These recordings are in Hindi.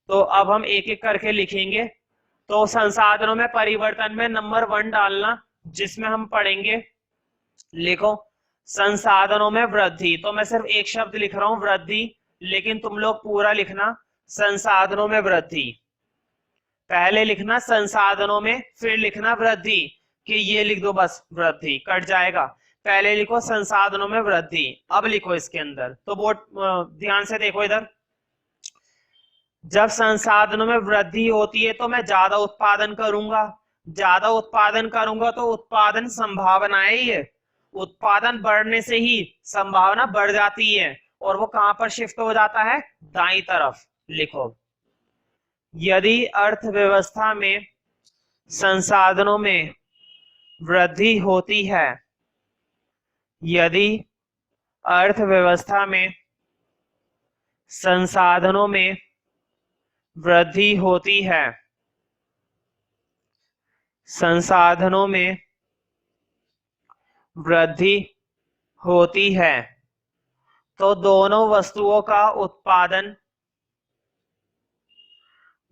तो अब हम एक एक करके लिखेंगे। तो संसाधनों में परिवर्तन में नंबर 1 डालना, जिसमें हम पढ़ेंगे, लिखो संसाधनों में वृद्धि। तो मैं सिर्फ एक शब्द लिख रहा हूं वृद्धि, लेकिन तुम लोग पूरा लिखना संसाधनों में वृद्धि। पहले लिखना संसाधनों में, फिर लिखना वृद्धि, कि ये लिख दो बस, वृद्धि कट जाएगा। पहले लिखो संसाधनों में वृद्धि, अब लिखो इसके अंदर। तो बहुत ध्यान से देखो इधर, जब संसाधनों में वृद्धि होती है तो मैं ज्यादा उत्पादन करूंगा, ज्यादा उत्पादन करूंगा तो उत्पादन संभावनाएं ही है, उत्पादन बढ़ने से ही संभावना बढ़ जाती है, और वो कहां पर शिफ्ट हो जाता है, दाईं तरफ। लिखो यदि अर्थव्यवस्था में संसाधनों में वृद्धि होती है, यदि अर्थव्यवस्था में संसाधनों में वृद्धि होती है, संसाधनों में वृद्धि होती है, तो दोनों वस्तुओं का उत्पादन,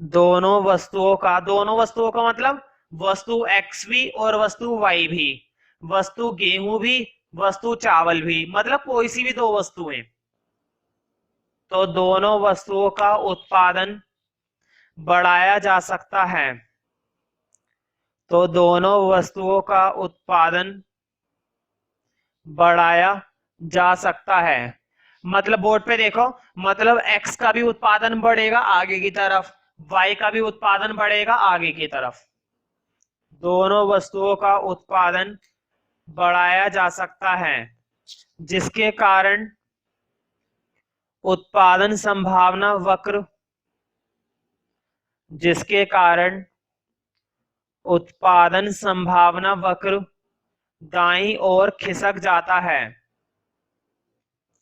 दोनों वस्तुओं का मतलब वस्तु X भी और वस्तु Y भी, वस्तु गेहूं भी, वस्तु चावल भी, मतलब कोई सी भी दो वस्तुएं, तो दोनों वस्तुओं का उत्पादन बढ़ाया जा सकता है, तो दोनों वस्तुओं का उत्पादन बढ़ाया जा सकता है। मतलब बोर्ड पे देखो, मतलब X का भी उत्पादन बढ़ेगा आगे की तरफ, Y का भी उत्पादन बढ़ेगा आगे की तरफ, दोनों वस्तुओं का उत्पादन बढ़ाया जा सकता है, जिसके कारण उत्पादन संभावना वक्र, जिसके कारण उत्पादन संभावना वक्र दाईं ओर खिसक जाता है।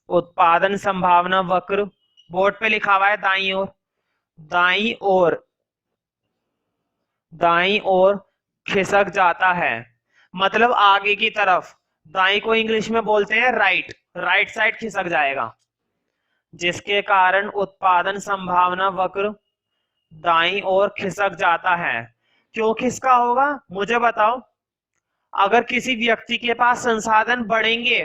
उत्पादन संभावना वक्र बोर्ड पे लिखा हुआ है दाईं ओर, दाईं ओर, दाईं ओर खिसक जाता है, मतलब आगे की तरफ। दाईं को इंग्लिश में बोलते हैं राइट, राइट साइड खिसक जाएगा, जिसके कारण उत्पादन संभावना वक्र दाईं ओर खिसक जाता है। क्यों खिसका होगा मुझे बताओ। अगर किसी व्यक्ति के पास संसाधन बढ़ेंगे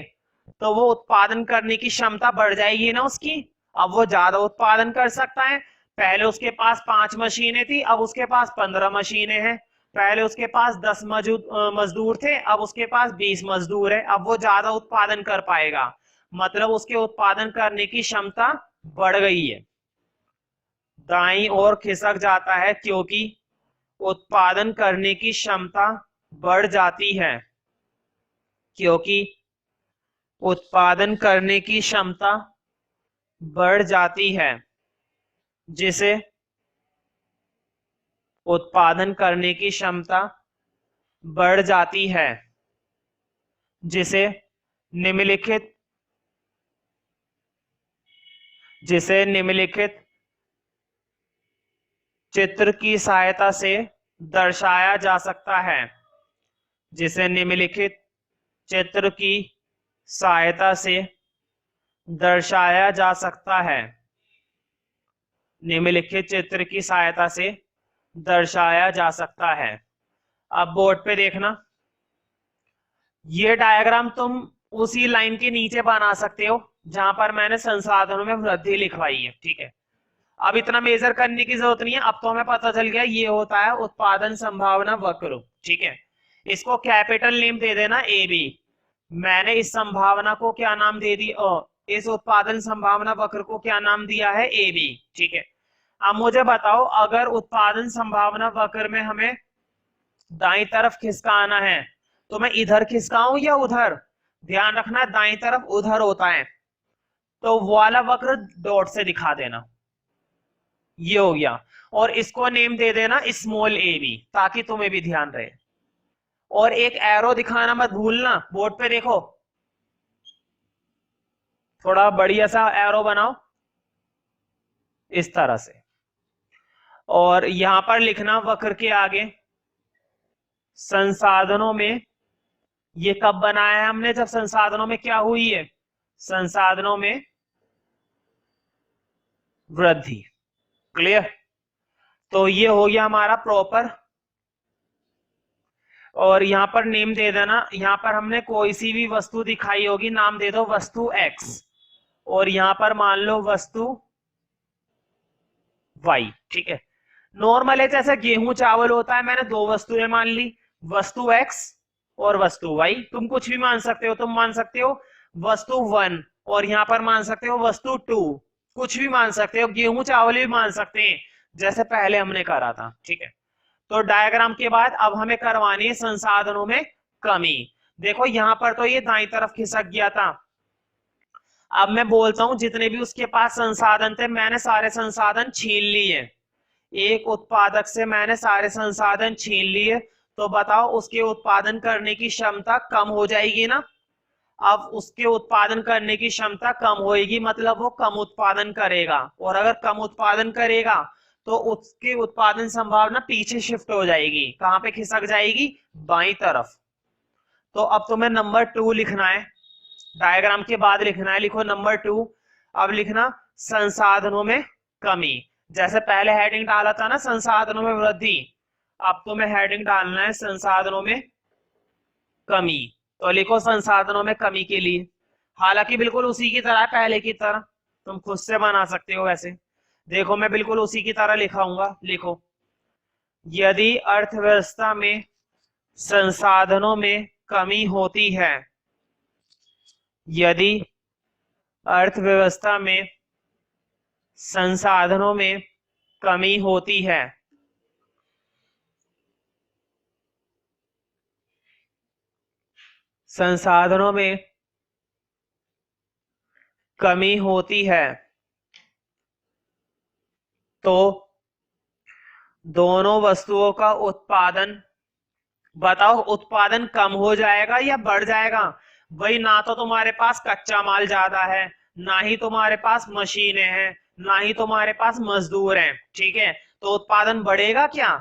तो वो उत्पादन करने की क्षमता बढ़ जाएगी ना उसकी, अब वो ज्यादा उत्पादन कर सकता है। पहले उसके पास 5 मशीनें थी, अब उसके पास 15 मशीनें हैं। पहले उसके पास 10 मजदूर थे, अब उसके पास 20 मजदूर है, अब वो ज्यादा उत्पादन कर पाएगा, मतलब उसके उत्पादन करने की क्षमता बढ़ गई है। दाईं ओर खिसक जाता है क्योंकि उत्पादन करने की क्षमता बढ़ जाती है, क्योंकि उत्पादन करने की क्षमता बढ़ जाती है, जिसे उत्पादन करने की क्षमता बढ़ जाती है, जिसे निम्नलिखित, जिसे निम्नलिखित चित्र की सहायता से दर्शाया जा सकता है, जिसे निम्नलिखित चित्र की सहायता से दर्शाया जा सकता है, निम्नलिखित चित्र की सहायता से दर्शाया जा सकता है। अब बोर्ड पे देखना, ये डायग्राम तुम उसी लाइन के नीचे बना सकते हो जहां पर मैंने संसाधनों में वृद्धि लिखवाई है, ठीक है। अब इतना मेजर करने की जरूरत नहीं है, अब तो हमें पता चल गया ये होता है उत्पादन संभावना वक्र, ठीक है। इसको कैपिटल नेम दे देना ए बी। मैंने इस संभावना को क्या नाम दे दी, इस उत्पादन संभावना वक्र को क्या नाम दिया है, ए बी, ठीक है। अब मुझे बताओ, अगर उत्पादन संभावना वक्र में हमें दाईं तरफ खिसकाना है तो मैं इधर खिसकाऊं या उधर, ध्यान रखना दाईं तरफ उधर होता है, तो वो वाला वक्र डॉट से दिखा देना, ये हो गया। और इसको नेम दे देना स्मॉल ए बी, ताकि तुम्हें भी ध्यान रहे। और एक एरो दिखाना मत भूलना, बोर्ड पे देखो, थोड़ा बढ़िया सा एरो बनाओ इस तरह से, और यहां पर लिखना वक्र के आगे संसाधनों में। ये कब बनाया है हमने, जब संसाधनों में क्या हुई है, संसाधनों में वृद्धि। क्लियर। तो ये हो गया हमारा प्रॉपर। और यहाँ पर नेम दे देना, यहाँ पर हमने कोई सी भी वस्तु दिखाई होगी, नाम दे दो वस्तु एक्स, और यहाँ पर मान लो वस्तु वाई। ठीक है, नॉर्मल है जैसे गेहूं चावल होता है, मैंने दो वस्तुएं मान ली, वस्तु एक्स और वस्तु वाई। तुम कुछ भी मान सकते हो, तुम मान सकते हो वस्तु वन, और यहाँ पर मान सकते हो वस्तु टू, कुछ भी मान सकते हो, गेहूं चावल भी मान सकते हैं जैसे पहले हमने करा था। ठीक है, तो डायग्राम के बाद अब हमें करवानी है संसाधनों में कमी। देखो यहाँ पर तो ये दाईं तरफ खिसक गया था, अब मैं बोलता हूं जितने भी उसके पास संसाधन थे मैंने सारे संसाधन छीन लिए, एक उत्पादक से मैंने सारे संसाधन छीन लिए, तो बताओ उसके उत्पादन करने की क्षमता कम हो जाएगी ना। अब उसके उत्पादन करने की क्षमता कम होएगी, मतलब वो कम उत्पादन करेगा, और अगर कम उत्पादन करेगा तो उसके उत्पादन संभावना पीछे शिफ्ट हो जाएगी, कहां पे खिसक जाएगी, बाईं तरफ। तो अब तुम्हें नंबर 2 लिखना है, डायग्राम के बाद लिखना है, लिखो नंबर 2। अब लिखना संसाधनों में कमी, जैसे पहले हेडिंग डाला था ना संसाधनों में वृद्धि, अब तुम्हें हेडिंग डालना है संसाधनों में कमी। तो लिखो संसाधनों में कमी के लिए, हालांकि बिल्कुल उसी की तरह है पहले की तरह, तुम खुद से बना सकते हो वैसे। देखो मैं बिल्कुल उसी की तरह लिखाऊंगा, लिखो यदि अर्थव्यवस्था में संसाधनों में कमी होती है, यदि अर्थव्यवस्था में संसाधनों में कमी होती है, संसाधनों में कमी होती है, तो दोनों वस्तुओं का उत्पादन, बताओ उत्पादन कम हो जाएगा या बढ़ जाएगा। भाई ना तो तुम्हारे पास कच्चा माल ज्यादा है, ना ही तुम्हारे पास मशीनें हैं, ना ही तुम्हारे पास मजदूर हैं। ठीक है, तो उत्पादन बढ़ेगा क्या,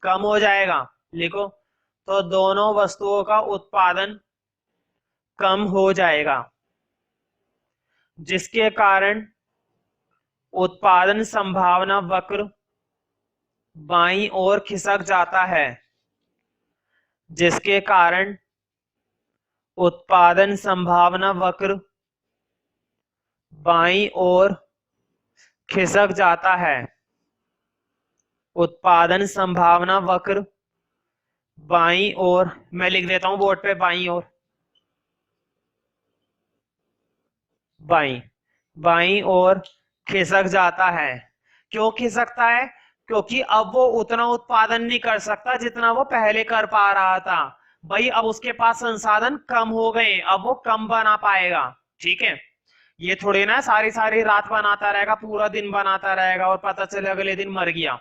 कम हो जाएगा। लिखो तो दोनों वस्तुओं का उत्पादन कम हो जाएगा, जिसके कारण उत्पादन संभावना वक्र बाईं ओर खिसक जाता है, जिसके कारण उत्पादन संभावना वक्र बाईं ओर खिसक जाता है, उत्पादन संभावना वक्र बाईं ओर, मैं लिख देता हूं बोर्ड पे बाईं ओर, बाईं बाईं ओर खिसक जाता है। क्यों खिसकता है, क्योंकि अब वो उतना उत्पादन नहीं कर सकता जितना वो पहले कर पा रहा था। भाई अब उसके पास संसाधन कम हो गए, अब वो कम बना पाएगा। ठीक है, ये थोड़ी ना सारी सारी रात बनाता रहेगा, पूरा दिन बनाता रहेगा और पता चले अगले दिन मर गया,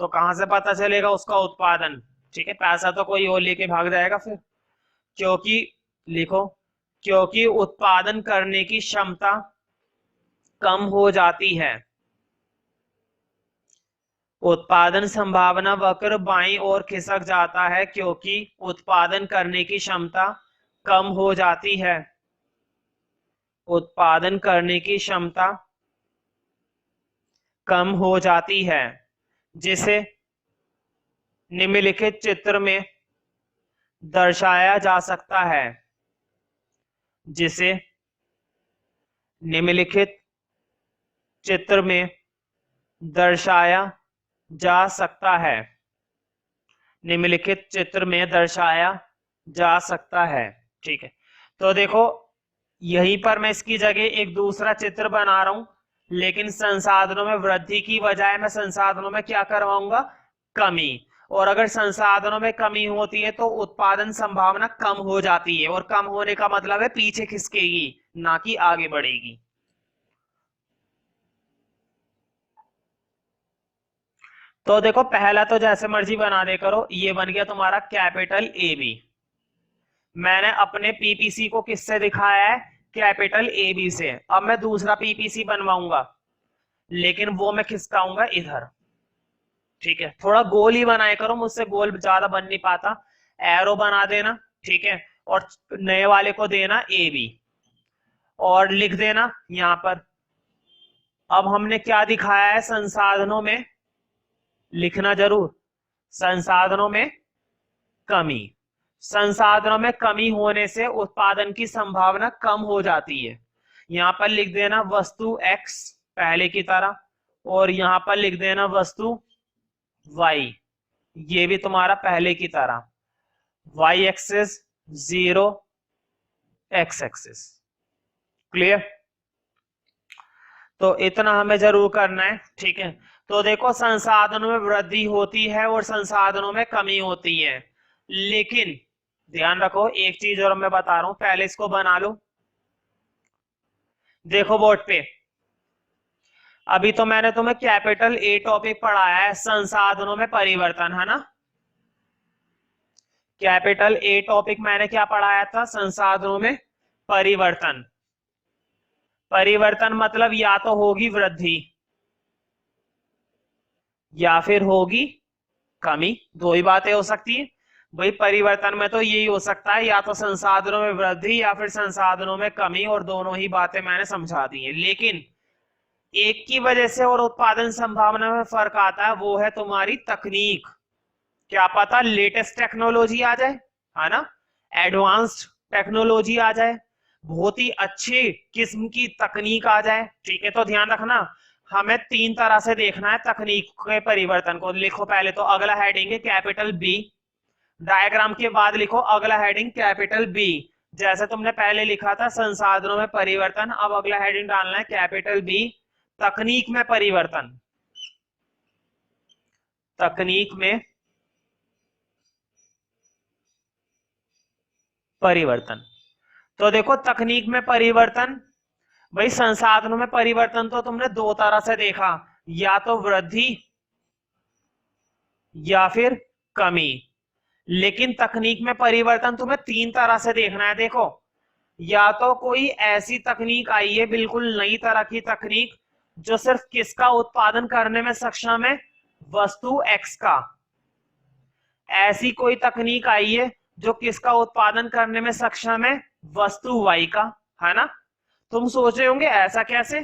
तो कहां से पता चलेगा उसका उत्पादन। ठीक है, पैसा तो कोई और लेके भाग जाएगा फिर। क्योंकि लिखो क्योंकि उत्पादन करने की क्षमता कम हो जाती है, उत्पादन संभावना वक्र बाईं ओर खिसक जाता है क्योंकि उत्पादन करने की क्षमता कम हो जाती है, उत्पादन करने की क्षमता कम हो जाती है, जिसे निम्नलिखित चित्र में दर्शाया जा सकता है, जिसे निम्नलिखित चित्र में दर्शाया जा सकता है, निम्नलिखित चित्र में दर्शाया जा सकता है। ठीक है, तो देखो यहीं पर मैं इसकी जगह एक दूसरा चित्र बना रहा हूं, लेकिन संसाधनों में वृद्धि की बजाय मैं संसाधनों में क्या करवाऊंगा, कमी। और अगर संसाधनों में कमी होती है तो उत्पादन संभावना कम हो जाती है, और कम होने का मतलब है पीछे खिसकेगी, ना कि आगे बढ़ेगी। तो देखो पहला तो जैसे मर्जी बना दे करो, ये बन गया तुम्हारा कैपिटल ए बी। मैंने अपने पीपीसी को किससे दिखाया है, कैपिटल ए बी से। अब मैं दूसरा पीपीसी बनवाऊंगा, लेकिन वो मैं खिसकाऊंगा इधर। ठीक है, थोड़ा गोल ही बनाया करो, मुझसे गोल ज्यादा बन नहीं पाता, एरो बना देना। ठीक है, और नए वाले को देना ए बी, और लिख देना यहां पर। अब हमने क्या दिखाया है, संसाधनों में लिखना जरूर, संसाधनों में कमी। संसाधनों में कमी होने से उत्पादन की संभावना कम हो जाती है। यहां पर लिख देना वस्तु x पहले की तरह, और यहां पर लिख देना वस्तु y, ये भी तुम्हारा पहले की तरह, y axis 0, x axis. Clear? तो इतना हमें जरूर करना है, ठीक है। तो देखो, संसाधनों में वृद्धि होती है और संसाधनों में कमी होती है, लेकिन ध्यान रखो एक चीज और मैं बता रहा हूं, पहले इसको बना लो। देखो बोर्ड पे, अभी तो मैंने तुम्हें कैपिटल ए टॉपिक पढ़ाया है, संसाधनों में परिवर्तन, है ना। कैपिटल ए टॉपिक मैंने क्या पढ़ाया था? संसाधनों में परिवर्तन। परिवर्तन मतलब या तो होगी वृद्धि या फिर होगी कमी, दो ही बातें हो सकती है भाई। परिवर्तन में तो यही हो सकता है, या तो संसाधनों में वृद्धि या फिर संसाधनों में कमी, और दोनों ही बातें मैंने समझा दी है। लेकिन एक की वजह से और उत्पादन संभावना में फर्क आता है, वो है तुम्हारी तकनीक। क्या पता लेटेस्ट टेक्नोलॉजी आ जाए, है ना, एडवांस्ड टेक्नोलॉजी आ जाए, बहुत ही अच्छी किस्म की तकनीक आ जाए, ठीक है। तो ध्यान रखना, हमें तीन तरह से देखना है तकनीक के परिवर्तन को। लिखो पहले तो अगला हेडिंग है कैपिटल बी, डायग्राम के बाद लिखो अगला हेडिंग कैपिटल बी। जैसे तुमने पहले लिखा था संसाधनों में परिवर्तन, अब अगला हेडिंग डालना है कैपिटल बी, तकनीक में परिवर्तन। तकनीक में परिवर्तन। तो देखो तकनीक में परिवर्तन, भाई संसाधनों में परिवर्तन तो तुमने दो तरह से देखा, या तो वृद्धि या फिर कमी। लेकिन तकनीक में परिवर्तन तुम्हें तीन तरह से देखना है। देखो, या तो कोई ऐसी तकनीक आई है, बिल्कुल नई तरह की तकनीक, जो सिर्फ किसका उत्पादन करने में सक्षम है? वस्तु एक्स का। ऐसी कोई तकनीक आई है जो किसका उत्पादन करने में सक्षम है? वस्तु वाई का, है ना। तुम सोच रहे होंगे ऐसा कैसे?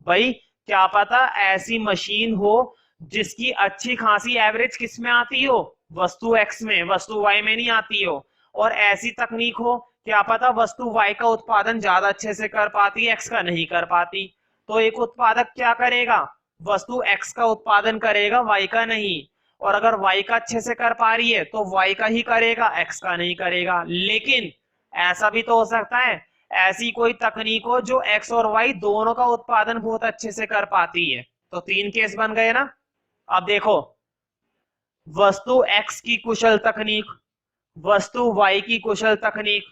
भाई क्या पता ऐसी मशीन हो जिसकी अच्छी खासी एवरेज किस में आती हो? वस्तु एक्स में, वस्तु वाई में नहीं आती हो। और ऐसी तकनीक हो, क्या पता वस्तु वाई का उत्पादन ज्यादा अच्छे से कर पाती, एक्स का नहीं कर पाती। तो एक उत्पादक क्या करेगा? वस्तु एक्स का उत्पादन करेगा, वाई का नहीं। और अगर वाई का अच्छे से कर पा रही है तो वाई का ही करेगा, एक्स का नहीं करेगा। लेकिन ऐसा भी तो हो सकता है ऐसी कोई तकनीक हो जो एक्स और वाई दोनों का उत्पादन बहुत अच्छे से कर पाती है। तो तीन केस बन गए ना। अब देखो, वस्तु एक्स की कुशल तकनीक, वस्तु वाई की कुशल तकनीक,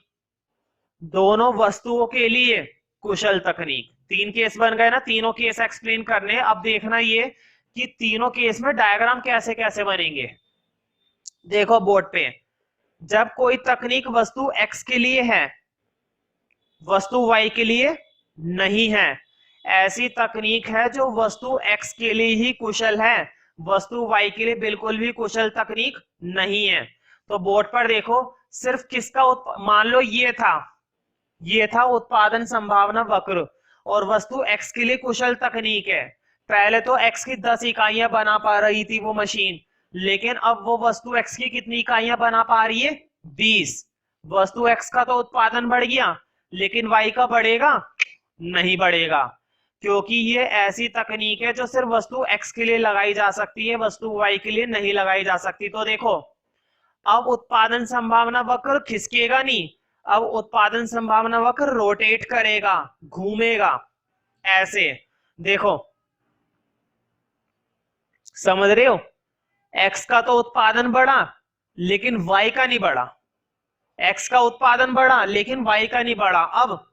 दोनों वस्तुओं के लिए कुशल तकनीक। तीन केस बन गए ना, तीनों केस एक्सप्लेन करने। अब देखना ये कि तीनों केस में डायग्राम कैसे कैसे बनेंगे। देखो बोर्ड पे, जब कोई तकनीक वस्तु एक्स के लिए है, वस्तु वाई के लिए नहीं है, ऐसी तकनीक है जो वस्तु एक्स के लिए ही कुशल है, वस्तु वाई के लिए बिल्कुल भी कुशल तकनीक नहीं है। तो बोर्ड पर देखो, सिर्फ किसका मान लो ये था उत्पादन संभावना वक्र, और वस्तु एक्स के लिए कुशल तकनीक है। पहले तो एक्स की 10 इकाइयां बना पा रही थी वो मशीन, लेकिन अब वो वस्तु एक्स की कितनी इकाइयां बना पा रही है? 20। वस्तु एक्स का तो उत्पादन बढ़ गया, लेकिन वाई का बढ़ेगा? नहीं बढ़ेगा, क्योंकि ये ऐसी तकनीक है जो सिर्फ वस्तु एक्स के लिए लगाई जा सकती है, वस्तु वाई के लिए नहीं लगाई जा सकती। तो देखो, अब उत्पादन संभावना वक्र खिसकेगा नहीं, अब उत्पादन संभावना वक्र रोटेट करेगा, घूमेगा ऐसे। देखो, समझ रहे हो? एक्स का तो उत्पादन बढ़ा लेकिन वाई का नहीं बढ़ा, एक्स का उत्पादन बढ़ा लेकिन वाई का नहीं बढ़ा। अब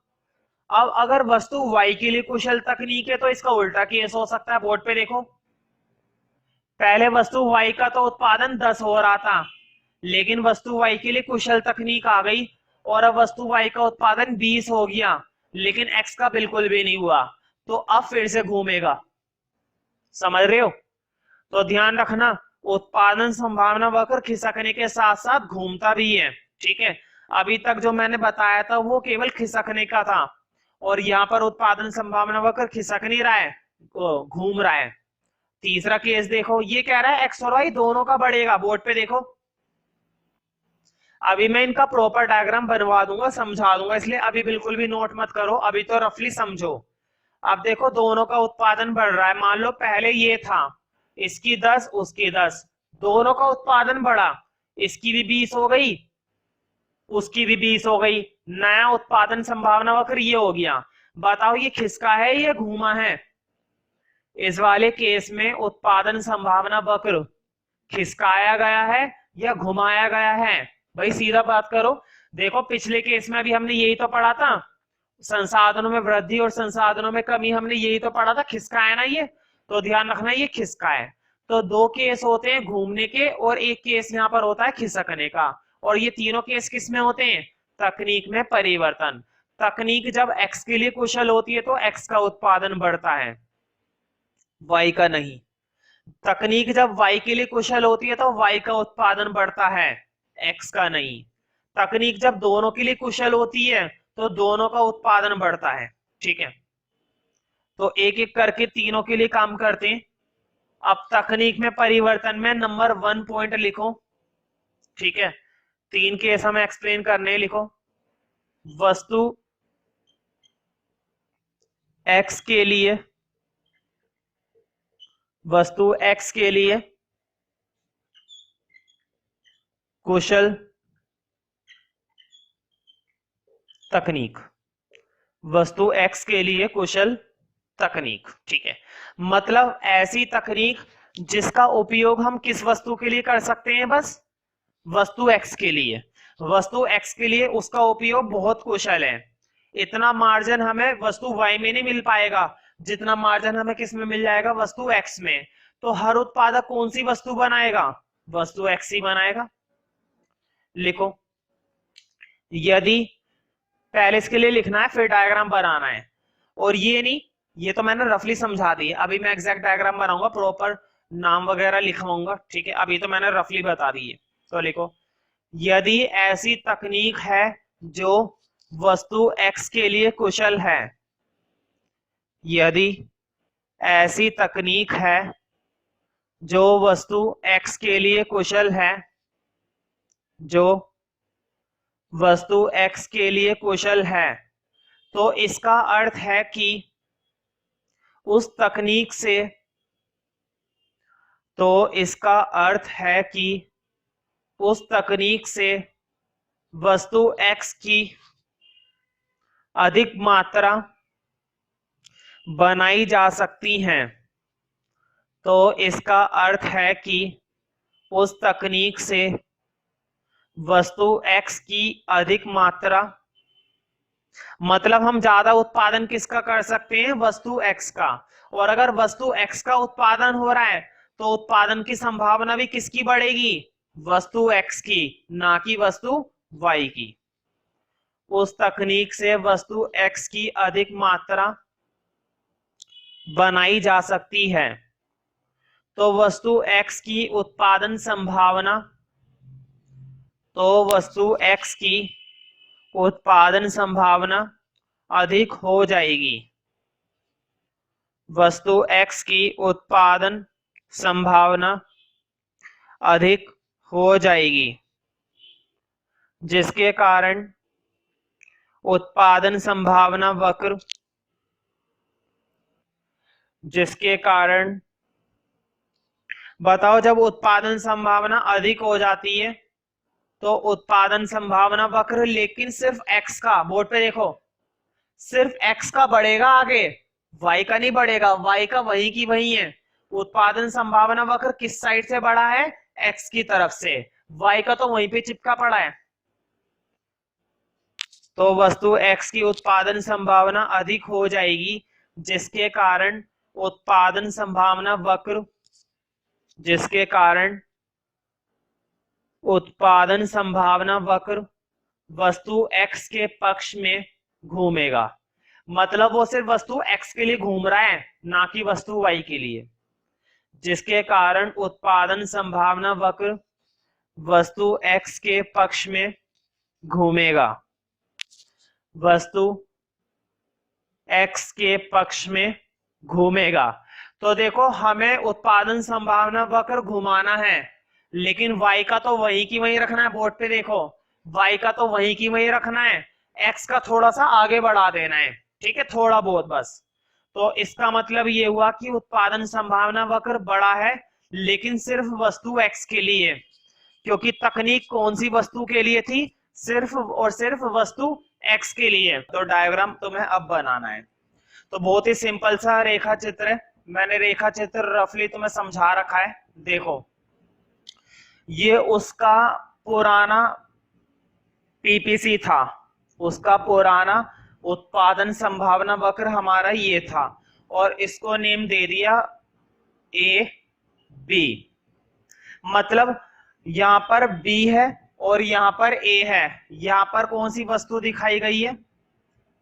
अगर वस्तु वाई के लिए कुशल तकनीक है तो इसका उल्टा केस हो सकता है। बोर्ड पे देखो, पहले वस्तु वाई का तो उत्पादन 10 हो रहा था, लेकिन वस्तु वाई के लिए कुशल तकनीक आ गई और अब वस्तु वाई का उत्पादन 20 हो गया, लेकिन एक्स का बिल्कुल भी नहीं हुआ। तो अब फिर से घूमेगा, समझ रहे हो? तो ध्यान रखना, उत्पादन संभावना वक्र खिसकने के साथ साथ घूमता भी है, ठीक है। अभी तक जो मैंने बताया था वो केवल खिसकने का था, और यहाँ पर उत्पादन संभावना वक्र खिसक नहीं रहा है, घूम रहा है। तीसरा केस देखो, ये कह रहा है एक्स और वाई दोनों का बढ़ेगा। बोर्ड पे देखो, अभी मैं इनका प्रॉपर डायग्राम बनवा दूंगा, समझा दूंगा, इसलिए अभी बिल्कुल भी नोट मत करो, अभी तो रफली समझो। अब देखो दोनों का उत्पादन बढ़ रहा है, मान लो पहले ये था, इसकी 10 उसकी 10, दोनों का उत्पादन बढ़ा, इसकी भी 20 हो गई उसकी भी 20 हो गई, नया उत्पादन संभावना वक्र ये हो गया। बताओ ये खिसका है या घूमा है? इस वाले केस में उत्पादन संभावना वक्र खिसकाया गया है या घुमाया गया है? भाई सीधा बात करो। देखो पिछले केस में भी हमने यही तो पढ़ा था, संसाधनों में वृद्धि और संसाधनों में कमी, हमने यही तो पढ़ा था, खिसका है ना ये, तो ध्यान रखना ये खिसका है। तो दो केस होते हैं घूमने के, और एक केस यहाँ पर होता है खिसकने का, और ये तीनों केस किस में होते हैं? तकनीक में परिवर्तन। तकनीक जब एक्स के लिए कुशल होती है तो एक्स का उत्पादन बढ़ता है, वाई का नहीं। तकनीक जब वाई के लिए कुशल होती है तो वाई का उत्पादन बढ़ता है, एक्स का नहीं। तकनीक जब दोनों के लिए कुशल होती है तो दोनों का उत्पादन बढ़ता है। ठीक है, तो एक एक करके तीनों के लिए काम करते हैं। अब तकनीक में परिवर्तन में नंबर 1 पॉइंट लिखो। ठीक है, 3 केस हमें एक्सप्लेन करने, लिखो। वस्तु एक्स के लिए, वस्तु एक्स के लिए कुशल तकनीक, वस्तु एक्स के लिए कुशल तकनीक। ठीक है, मतलब ऐसी तकनीक जिसका उपयोग हम किस वस्तु के लिए कर सकते हैं? बस वस्तु एक्स के लिए। वस्तु एक्स के लिए उसका उपयोग बहुत कुशल है। इतना मार्जिन हमें वस्तु वाई में नहीं मिल पाएगा जितना मार्जिन हमें किस में मिल जाएगा? वस्तु एक्स में। तो हर उत्पादक कौन सी वस्तु बनाएगा? वस्तु एक्स ही बनाएगा। लिखो, यदि, पहले इसके लिए लिखना है फिर डायग्राम बनाना है, और ये नहीं, ये तो मैंने रफली समझा दी, अभी मैं एग्जैक्ट डायग्राम बनाऊंगा, प्रॉपर नाम वगैरह लिखवाऊंगा। ठीक है, अभी तो मैंने रफली बता दी है। तो लिखो, यदि ऐसी तकनीक है जो वस्तु एक्स के लिए कुशल है, यदि ऐसी तकनीक है जो वस्तु एक्स के लिए कुशल है, जो वस्तु एक्स के लिए कुशल है, तो इसका अर्थ है कि उस तकनीक से, तो इसका अर्थ है कि उस तकनीक से वस्तु एक्स की अधिक मात्रा बनाई जा सकती हैं। तो इसका अर्थ है कि उस तकनीक से वस्तु एक्स की अधिक मात्रा, मतलब हम ज्यादा उत्पादन किसका कर सकते हैं? वस्तु एक्स का। और अगर वस्तु एक्स का उत्पादन हो रहा है तो उत्पादन की संभावना भी किसकी बढ़ेगी? वस्तु एक्स की, ना कि वस्तु वाई की। उस तकनीक से वस्तु एक्स की अधिक मात्रा बनाई जा सकती है। तो वस्तु एक्स की उत्पादन संभावना, तो वस्तु एक्स की उत्पादन संभावना अधिक हो जाएगी। वस्तु एक्स की उत्पादन संभावना अधिक हो जाएगी, जिसके कारण उत्पादन संभावना वक्र, जिसके कारण, बताओ, जब उत्पादन संभावना अधिक हो जाती है तो उत्पादन संभावना वक्र, लेकिन सिर्फ एक्स का, बोर्ड पे देखो, सिर्फ एक्स का बढ़ेगा आगे, वाई का नहीं बढ़ेगा, वाई का वही की वही है। उत्पादन संभावना वक्र किस साइड से बढ़ा है? एक्स की तरफ से, वाई का तो वहीं पे चिपका पड़ा है। तो वस्तु एक्स की उत्पादन संभावना अधिक हो जाएगी, जिसके कारण उत्पादन संभावना वक्र, जिसके कारण उत्पादन संभावना वक्र वस्तु एक्स के पक्ष में घूमेगा। मतलब वो सिर्फ वस्तु एक्स के लिए घूम रहा है, ना कि वस्तु वाई के लिए, जिसके कारण उत्पादन संभावना वक्र वस्तु एक्स के पक्ष में घूमेगा, वस्तु एक्स के पक्ष में घूमेगा। तो देखो हमें उत्पादन संभावना वक्र घुमाना है, लेकिन y का तो वही की वही रखना है। बोर्ड पे देखो, y का तो वही की वही रखना है, x का थोड़ा सा आगे बढ़ा देना है, ठीक है, थोड़ा बहुत बस। तो इसका मतलब ये हुआ कि उत्पादन संभावना वक्र बड़ा है, लेकिन सिर्फ वस्तु x के लिए, क्योंकि तकनीक कौन सी वस्तु के लिए थी, सिर्फ और सिर्फ वस्तु x के लिए। तो डायग्राम तुम्हें अब बनाना है। तो बहुत ही सिंपल सा रेखा चित्र है, मैंने रेखा चित्र रफली तुम्हें समझा रखा है। देखो ये उसका पुराना पीपीसी था, उसका पुराना उत्पादन संभावना वक्र हमारा ये था, और इसको नेम दे दिया ए बी। मतलब यहां पर बी है और यहां पर ए है। यहां पर कौन सी वस्तु दिखाई गई है,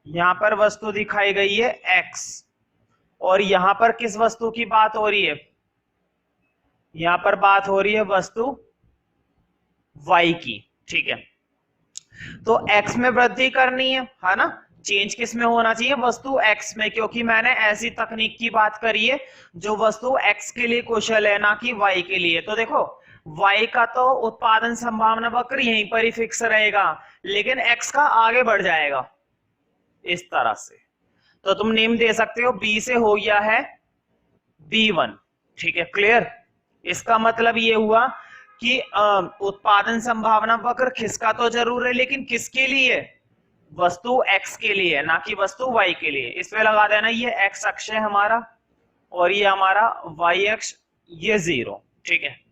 यहां पर वस्तु दिखाई गई है एक्स, और यहां पर किस वस्तु की बात हो रही है, यहां पर बात हो रही है वस्तु y की, ठीक है। तो x में वृद्धि करनी है ना, चेंज किस में होना चाहिए, वस्तु x में, क्योंकि मैंने ऐसी तकनीक की बात करी है जो वस्तु x के लिए कुशल है, ना कि y के लिए। तो देखो y का तो उत्पादन संभावना वक्र यहीं पर ही फिक्स रहेगा, लेकिन x का आगे बढ़ जाएगा इस तरह से। तो तुम नेम दे सकते हो, b से हो गया है b1, ठीक है, क्लियर। इसका मतलब ये हुआ कि उत्पादन संभावना वक्र खिसका तो जरूर है, लेकिन किसके लिए, वस्तु x के लिए, ना कि वस्तु y के लिए। इसमें लगा देना, ये x अक्ष है हमारा और ये हमारा y अक्ष, ये 0, ठीक है।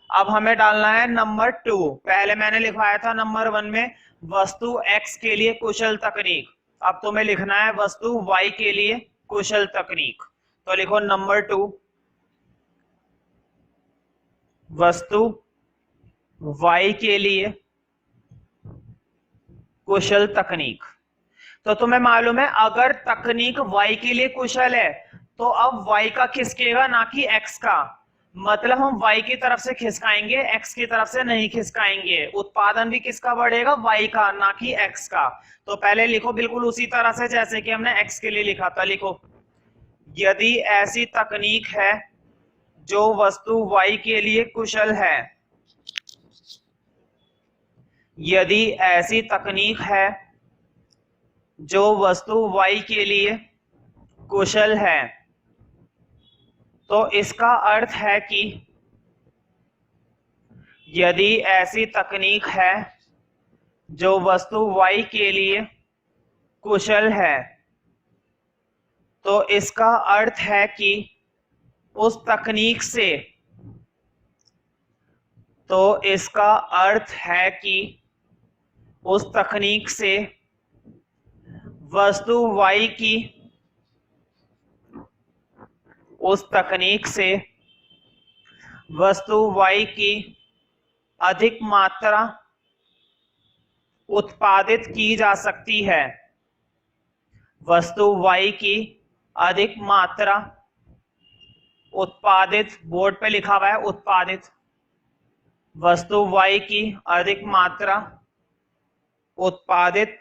अब हमें डालना है नंबर 2। पहले मैंने लिखवाया था नंबर 1 में वस्तु x के लिए कुशल तकनीक, अब तुम्हें लिखना है वस्तु y के लिए कुशल तकनीक। तो लिखो नंबर 2 वस्तु y के लिए कुशल तकनीक। तो तुम्हें मालूम है अगर तकनीक y के लिए कुशल है तो अब y का खिसकेगा, ना कि x का। मतलब हम y की तरफ से खिसकाएंगे, x की तरफ से नहीं खिसकाएंगे। उत्पादन भी किसका बढ़ेगा, y का, ना कि x का। तो पहले लिखो बिल्कुल उसी तरह से जैसे कि हमने x के लिए लिखा था। लिखो यदि ऐसी तकनीक है जो वस्तु y के लिए कुशल है, यदि ऐसी तकनीक है जो वस्तु y के लिए कुशल है, तो इसका अर्थ है कि यदि ऐसी तकनीक है जो वस्तु y के लिए कुशल है, तो इसका अर्थ है कि उस तकनीक से, तो इसका अर्थ है कि उस तकनीक से वस्तु y की, उस तकनीक से वस्तु y की अधिक मात्रा उत्पादित की जा सकती है, वस्तु y की अधिक मात्रा उत्पादित, बोर्ड पे लिखा हुआ है उत्पादित, वस्तु y की अधिक मात्रा उत्पादित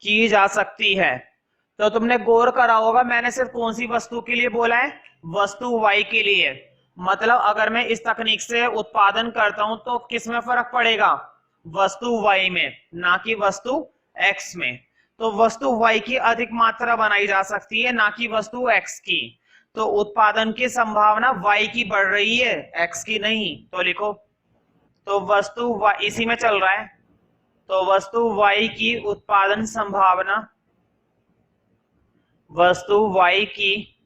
की जा सकती है। तो तुमने गौर करा होगा मैंने सिर्फ कौन सी वस्तु के लिए बोला है, वस्तु y के लिए। मतलब अगर मैं इस तकनीक से उत्पादन करता हूं तो किस में फर्क पड़ेगा, वस्तु y में, ना कि वस्तु x में। तो वस्तु y की अधिक मात्रा बनाई जा सकती है, ना कि वस्तु x की। तो उत्पादन की संभावना y की बढ़ रही है, x की नहीं। तो लिखो, तो वस्तु y इसी में चल रहा है, तो वस्तु y की उत्पादन संभावना, वस्तु y की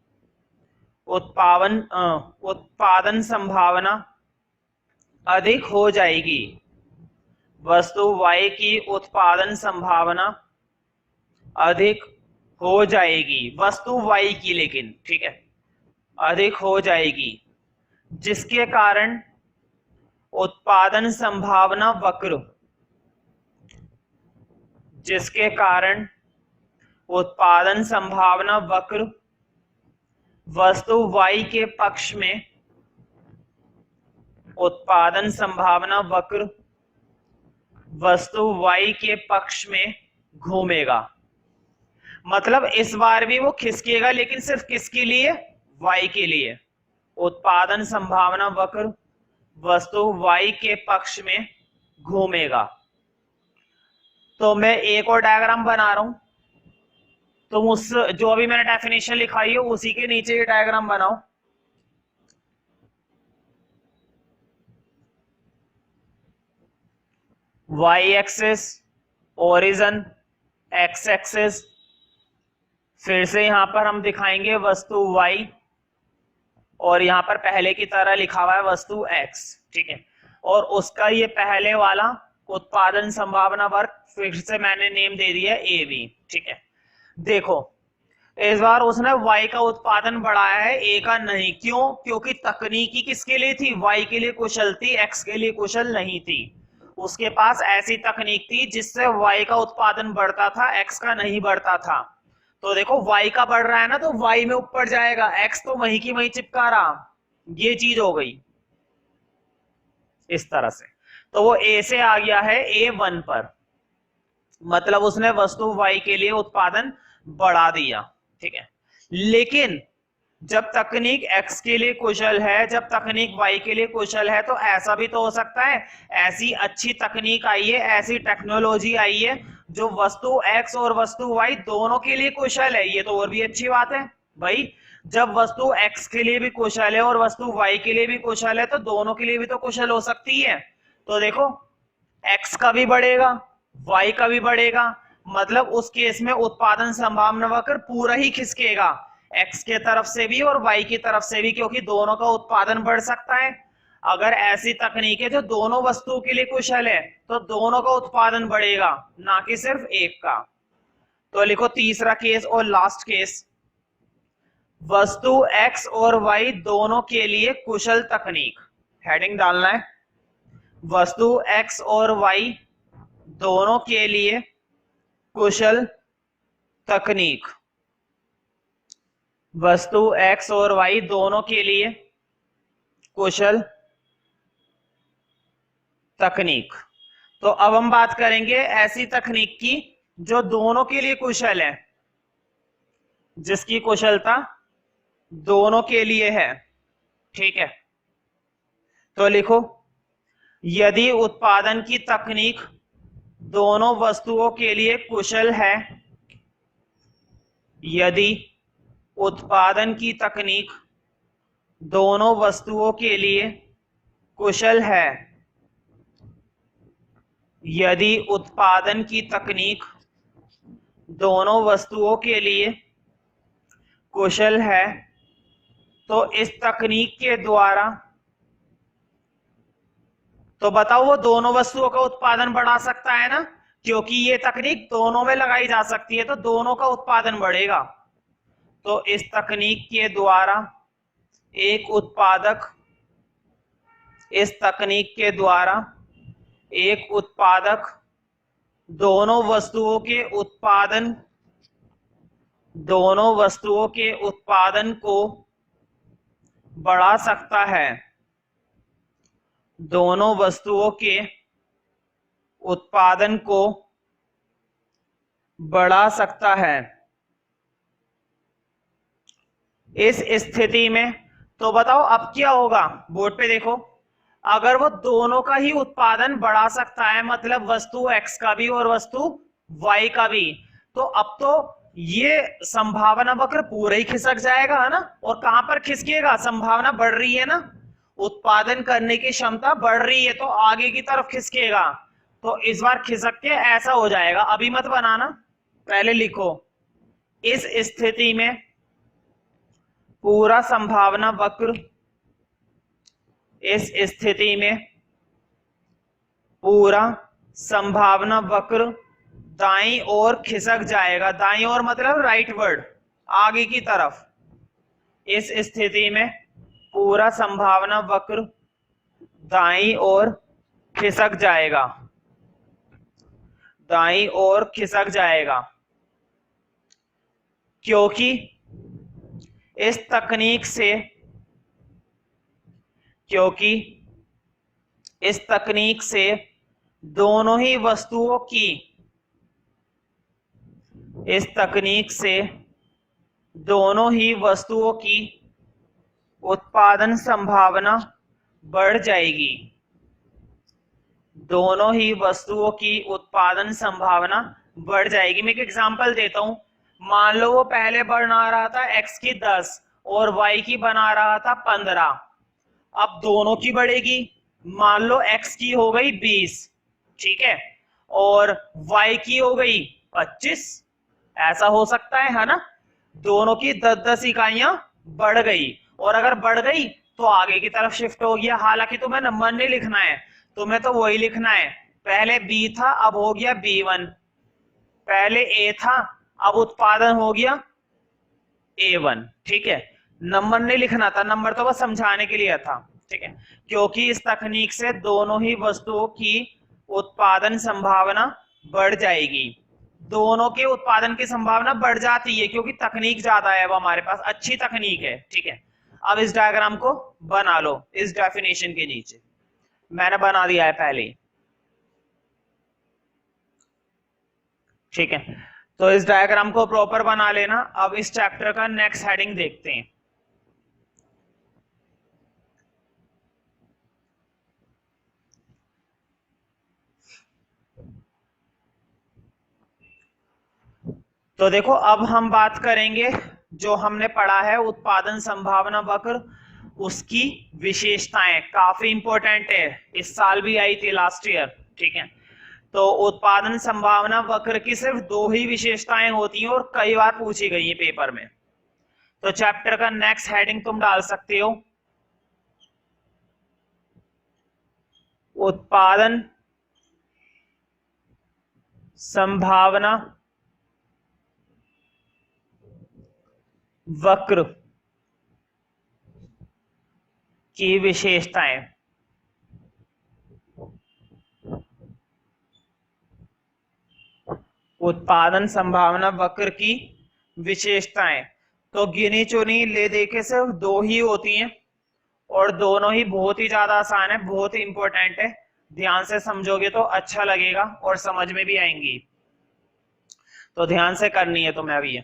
उत्पादन संभावना अधिक हो जाएगी, वस्तु y की उत्पादन संभावना अधिक हो जाएगी, वस्तु y की, लेकिन ठीक है, अधिक हो जाएगी, जिसके कारण उत्पादन संभावना वक्र, जिसके कारण उत्पादन संभावना वक्र वस्तु y के पक्ष में, उत्पादन संभावना वक्र वस्तु y के पक्ष में घूमेगा। मतलब इस बार भी वो खिसकेगा, लेकिन सिर्फ किसके लिए, y के लिए उत्पादन संभावना वक्र वस्तु y के पक्ष में घूमेगा। तो मैं एक और डायग्राम बना रहा हूं, तुम उस जो अभी मैंने डेफिनेशन लिखाई है उसी के नीचे ये डायग्राम बनाओ। y axis origin, x axis, फिर से यहां पर हम दिखाएंगे वस्तु y और यहां पर पहले की तरह लिखा हुआ है वस्तु x, ठीक है। और उसका ये पहले वाला उत्पादन संभावना वर्ग फिर से मैंने नेम दे दिया ए बी, ठीक है। देखो इस बार उसने y का उत्पादन बढ़ाया है, a का नहीं। क्यों? क्योंकि तकनीकी किसके लिए थी? y के लिए कुशल थी, x के लिए कुशल नहीं थी। उसके पास ऐसी तकनीक थी जिससे y का उत्पादन बढ़ता था, x का नहीं बढ़ता था। तो देखो y का बढ़ रहा है ना, तो y में ऊपर जाएगा, x तो वहीं की वहीं चिपका रहा। ये चीज हो गई इस तरह से। तो वो a से आ गया है A1 पर, मतलब उसने वस्तु y के लिए उत्पादन बढ़ा दिया, ठीक है। लेकिन जब तकनीक x के लिए कुशल है, जब तकनीक y के लिए कुशल है, तो ऐसा भी तो हो सकता है, ऐसी अच्छी तकनीक आई है, ऐसी टेक्नोलॉजी आई है जो वस्तु x और वस्तु y दोनों के लिए कुशल है। ये तो और भी अच्छी बात है भाई। जब वस्तु x के लिए भी कुशल है और वस्तु y के लिए भी कुशल है, तो दोनों के लिए भी तो कुशल हो सकती है। तो देखो x का भी बढ़ेगा, y का भी बढ़ेगा, मतलब उस केस में उत्पादन संभावना वक्र पूरा ही खिसकेगा, x के तरफ से भी और y की तरफ से भी, क्योंकि दोनों का उत्पादन बढ़ सकता है। अगर ऐसी तकनीक है जो दोनों वस्तुओं के लिए कुशल है, तो दोनों का उत्पादन बढ़ेगा, ना कि सिर्फ एक का। तो लिखो तीसरा केस और लास्ट केस, वस्तु x और y दोनों के लिए कुशल तकनीक। हेडिंग डालना है, वस्तु x और y दोनों के लिए कुशल तकनीक। वस्तु x और y दोनों के लिए कुशल तकनीक। तो अब हम बात करेंगे ऐसी तकनीक की जो दोनों के लिए कुशल है, जिसकी कुशलता दोनों के लिए है, ठीक है। तो लिखो, यदि उत्पादन की तकनीक दोनों वस्तुओं के लिए कुशल है, यदि उत्पादन की तकनीक दोनों वस्तुओं के लिए कुशल है, यदि उत्पादन की तकनीक दोनों वस्तुओं के लिए कुशल है, तो इस तकनीक के द्वारा, तो बताओ वो दोनों वस्तुओं का उत्पादन बढ़ा सकता है ना, क्योंकि ये तकनीक दोनों में लगाई जा सकती है, तो दोनों का उत्पादन बढ़ेगा। तो इस तकनीक के द्वारा एक उत्पादक, इस तकनीक के द्वारा एक उत्पादक दोनों वस्तुओं के उत्पादन, दोनों वस्तुओं के उत्पादन को बढ़ा सकता है, दोनों वस्तुओं के उत्पादन को बढ़ा सकता है। इस स्थिति में तो बताओ अब क्या होगा, बोर्ड पे देखो, अगर वो दोनों का ही उत्पादन बढ़ा सकता है, मतलब वस्तु x का भी और वस्तु y का भी, तो अब तो ये संभावना वक्र पूरा ही खिसक जाएगा, है ना। और कहां पर खिसकेगा? संभावना बढ़ रही है ना, उत्पादन करने की क्षमता बढ़ रही है, तो आगे की तरफ खिसकेगा। तो इस बार खिसक के ऐसा हो जाएगा, अभी मत बनाना, पहले लिखो, इस स्थिति में पूरा संभावना वक्र, इस स्थिति में पूरा संभावना वक्र दाईं ओर खिसक जाएगा। दाईं ओर मतलब राइटवर्ड, आगे की तरफ। इस स्थिति में पूरा संभावना वक्र दाईं ओर खिसक जाएगा, दाईं ओर खिसक जाएगा, क्योंकि इस तकनीक से, क्योंकि इस तकनीक से दोनों ही वस्तुओं की, इस तकनीक से दोनों ही वस्तुओं की उत्पादन संभावना बढ़ जाएगी। दोनों ही वस्तुओं की उत्पादन संभावना बढ़ जाएगी। मैं एक एग्जांपल देता हूं। मान लो वो पहले बना रहा था x की 10 और y की बना रहा था 15। अब दोनों की बढ़ेगी। मान लो x की हो गई 20, ठीक है, और y की हो गई 25। ऐसा हो सकता है ना? दोनों की 10-10 इकाइयां बढ़ गई, और अगर बढ़ गई तो आगे की तरफ शिफ्ट हो गया। हालांकि तुम्हें नंबर नहीं लिखना है, तुम्हें तो वही लिखना है, पहले B था अब हो गया B1, पहले A था अब उत्पादन हो गया A1, ठीक है। नंबर नहीं लिखना था, नंबर तो बस समझाने के लिए था, ठीक है। क्योंकि इस तकनीक से दोनों ही वस्तुओं की उत्पादन संभावना बढ़ जाएगी। दोनों के उत्पादन की संभावना बढ़ जाती है क्योंकि तकनीक ज्यादा है, वो हमारे पास अच्छी तकनीक है, ठीक है। अब इस डायग्राम को बना लो इस डेफिनेशन के नीचे, मैंने बना दिया है पहले ही, ठीक है। तो इस डायग्राम को प्रॉपर बना लेना। अब इस चैप्टर का नेक्स्ट हेडिंग देखते हैं। तो देखो अब हम बात करेंगे जो हमने पढ़ा है उत्पादन संभावना वक्र, उसकी विशेषताएं काफी इंपॉर्टेंट है, इस साल भी आई थी, लास्ट ईयर, ठीक है। तो उत्पादन संभावना वक्र की सिर्फ दो ही विशेषताएं होती हैं और कई बार पूछी गई है पेपर में। तो चैप्टर का नेक्स्ट हेडिंग तुम डाल सकते हो उत्पादन संभावना वक्र की विशेषताएं। उत्पादन संभावना वक्र की विशेषताएं तो गिनी चुनी ले देखे सिर्फ दो ही होती हैं, और दोनों ही बहुत ही ज्यादा आसान है, बहुत ही इंपॉर्टेंट है। ध्यान से समझोगे तो अच्छा लगेगा और समझ में भी आएंगी, तो ध्यान से करनी है तुम्हें अभी।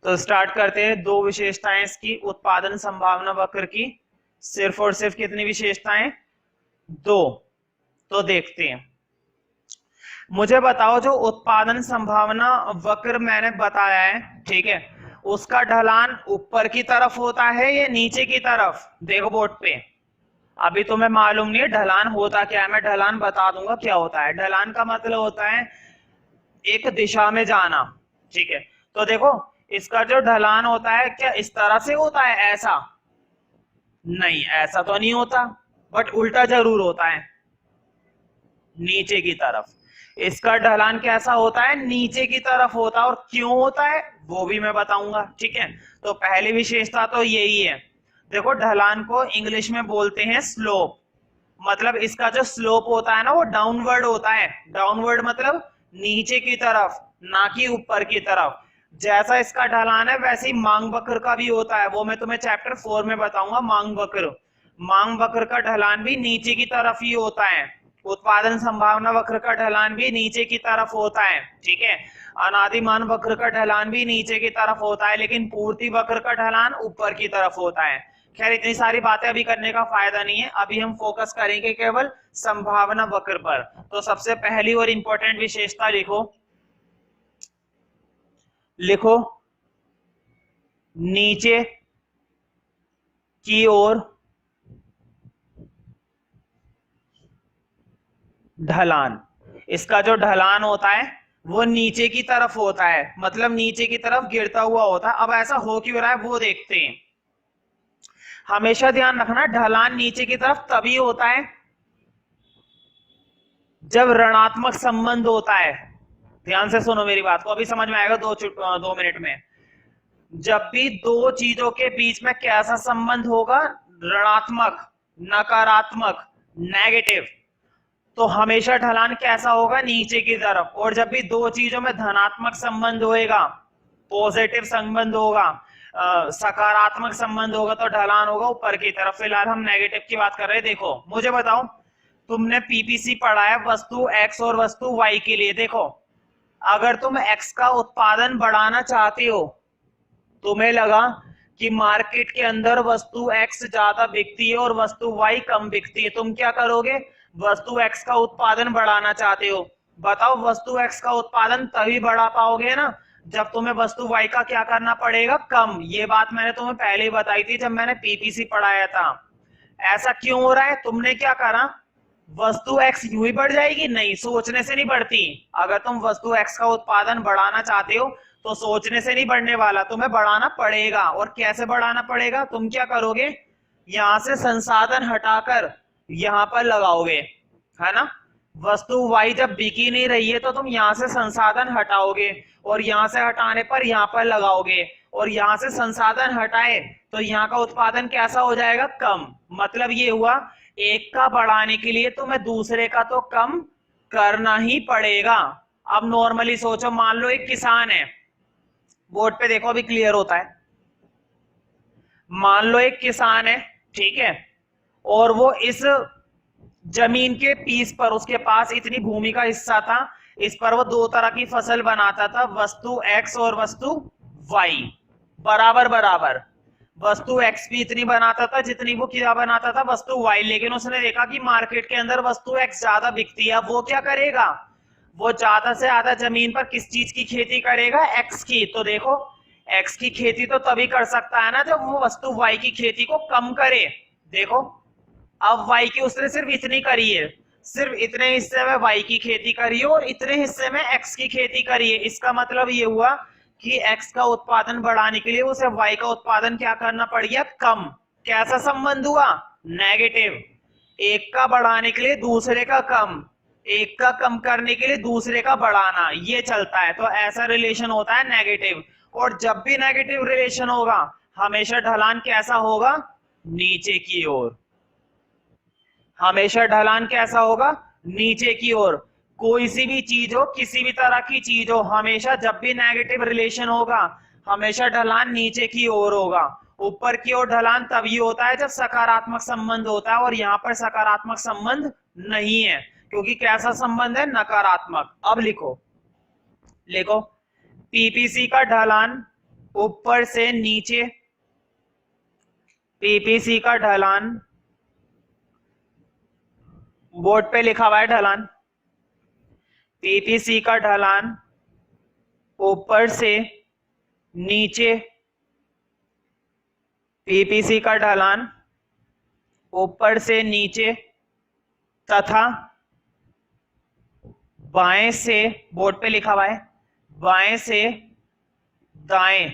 तो स्टार्ट करते हैं। दो विशेषताएं इसकी उत्पादन संभावना वक्र की, सिर्फ और सिर्फ कितनी विशेषताएं? दो। तो देखते हैं। मुझे बताओ जो उत्पादन संभावना वक्र मैंने बताया है, ठीक है, उसका ढलान ऊपर की तरफ होता है या नीचे की तरफ? देखो बोर्ड पे, अभी तुम्हें मालूम नहीं है ढलान होता क्या है, मैं ढलान बता दूंगा क्या होता है। ढलान का मतलब होता है एक दिशा में जाना, ठीक है। तो देखो इसका जो ढलान होता है क्या इस तरह से होता है? ऐसा नहीं, ऐसा तो नहीं होता, बट उल्टा जरूर होता है, नीचे की तरफ। इसका ढलान कैसा होता है? नीचे की तरफ होता है। और क्यों होता है वो भी मैं बताऊंगा, ठीक है। तो पहली विशेषता तो यही है। देखो ढलान को इंग्लिश में बोलते हैं स्लोप, मतलब इसका जो स्लोप होता है ना वो डाउनवर्ड होता है। डाउनवर्ड मतलब नीचे की तरफ, ना कि ऊपर की तरफ। जैसा इसका ढलान है वैसे ही मांग वक्र का भी होता है, वो मैं तुम्हें चैप्टर 4 में बताऊंगा। मांग वक्र, मांग वक्र का ढलान भी नीचे की तरफ ही होता है। उत्पादन संभावना वक्र का ढलान भी नीचे की तरफ होता है, ठीक है। अनादिमान वक्र का ढलान भी नीचे की तरफ होता है, लेकिन पूर्ति वक्र का ढलान ऊपर की तरफ होता है। खैर इतनी सारी बातें अभी करने का फायदा नहीं है, अभी हम फोकस करेंगे केवल संभावना वक्र पर। तो सबसे पहली और इंपॉर्टेंट विशेषता लिखो, लिखो नीचे की ओर ढलान। इसका जो ढलान होता है वो नीचे की तरफ होता है, मतलब नीचे की तरफ गिरता हुआ होता है। अब ऐसा हो क्यों रहा है वो देखते हैं। हमेशा ध्यान रखना ढलान नीचे की तरफ तभी होता है जब ऋणात्मक संबंध होता है। ध्यान से सुनो मेरी बात को, अभी समझ में आएगा 2 मिनट में। जब भी दो चीजों के बीच में कैसा संबंध होगा? ऋणात्मक, नकारात्मक, नेगेटिव, तो हमेशा ढलान कैसा होगा? नीचे की तरफ। और जब भी दो चीजों में धनात्मक संबंध होएगा, पॉजिटिव संबंध होगा, सकारात्मक संबंध होगा, तो ढलान होगा ऊपर की तरफ। फिलहाल हम नेगेटिव की बात कर रहे हैं। देखो मुझे बताओ, तुमने पीपीसी पढ़ा है वस्तु एक्स और वस्तु वाई के लिए। देखो अगर तुम एक्स का उत्पादन बढ़ाना चाहते हो, तुम्हें लगा कि मार्केट के अंदर वस्तु एक्स ज्यादा बिकती है और वस्तु वाई कम बिकती है, तुम क्या करोगे? वस्तु एक्स का उत्पादन बढ़ाना चाहते हो। बताओ, वस्तु एक्स का उत्पादन तभी बढ़ा पाओगे ना जब तुम्हें वस्तु वाई का क्या करना पड़ेगा? कम। ये बात मैंने तुम्हें पहले ही बताई थी जब मैंने पीपीसी पढ़ाया था। ऐसा क्यों हो रहा है? तुमने क्या करा, वस्तु एक्स यूं ही बढ़ जाएगी? नहीं, सोचने से नहीं बढ़ती। अगर तुम वस्तु एक्स का उत्पादन बढ़ाना चाहते हो तो सोचने से नहीं बढ़ने वाला, तुम्हें बढ़ाना पड़ेगा। और कैसे बढ़ाना पड़ेगा? तुम क्या करोगे, यहां से संसाधन हटाकर यहां पर लगाओगे, है ना। वस्तु वाई जब बिकी नहीं रही है तो तुम यहां से संसाधन हटाओगे और यहां से हटाने पर यहां पर लगाओगे, और यहां से संसाधन हटाए तो यहाँ का उत्पादन कैसा हो जाएगा? कम। मतलब ये हुआ, एक का बढ़ाने के लिए तुम्हें दूसरे का तो कम करना ही पड़ेगा। अब नॉर्मली सोचो, मान लो एक किसान है, बोर्ड पे देखो अभी क्लियर होता है। मान लो एक किसान है, ठीक है, और वो इस जमीन के पीस पर, उसके पास इतनी भूमि का हिस्सा था, इस पर वो दो तरह की फसल बनाता था, वस्तु एक्स और वस्तु वाई, बराबर बराबर। वस्तु एक्स भी इतनी बनाता था जितनी वो क्या बनाता था, वस्तु वाई। लेकिन उसने देखा कि मार्केट के अंदर वस्तु एक्स ज्यादा बिकती है। वो क्या करेगा, वो ज्यादा से ज्यादा जमीन पर किस चीज की खेती करेगा? एक्स की। तो देखो, एक्स की खेती तो तभी कर सकता है ना जब वो वस्तु वाई की खेती को कम करे। देखो, अब वाई की उसने सिर्फ इतनी करी है, सिर्फ इतने हिस्से में वाई की खेती करी है और इतने हिस्से में एक्स की खेती करी है। इसका मतलब ये हुआ कि एक्स का उत्पादन बढ़ाने के लिए उसे वाई का उत्पादन क्या करना पड़ गया? कम। कैसा संबंध हुआ? नेगेटिव। एक का बढ़ाने के लिए दूसरे का कम, एक का कम करने के लिए दूसरे का बढ़ाना, ये चलता है। तो ऐसा रिलेशन होता है नेगेटिव। और जब भी नेगेटिव रिलेशन होगा हमेशा ढलान कैसा होगा? नीचे की ओर। हमेशा ढलान कैसा होगा? नीचे की ओर। कोई सी भी चीज हो, किसी भी तरह की चीज हो, हमेशा जब भी नेगेटिव रिलेशन होगा हमेशा ढलान नीचे की ओर होगा। ऊपर की ओर ढलान तभी होता है जब सकारात्मक संबंध होता है, और यहाँ पर सकारात्मक संबंध नहीं है, क्योंकि कैसा संबंध है? नकारात्मक। अब लिखो, लिखो, पीपीसी का ढलान ऊपर से नीचे, पीपीसी का ढलान, बोर्ड पे लिखा हुआ है ढलान, पीपीसी का ढलान ऊपर से नीचे, पीपीसी का ढलान ऊपर से नीचे तथा बाएं से, बोर्ड पे लिखा हुआ है, बाएं से दाएं,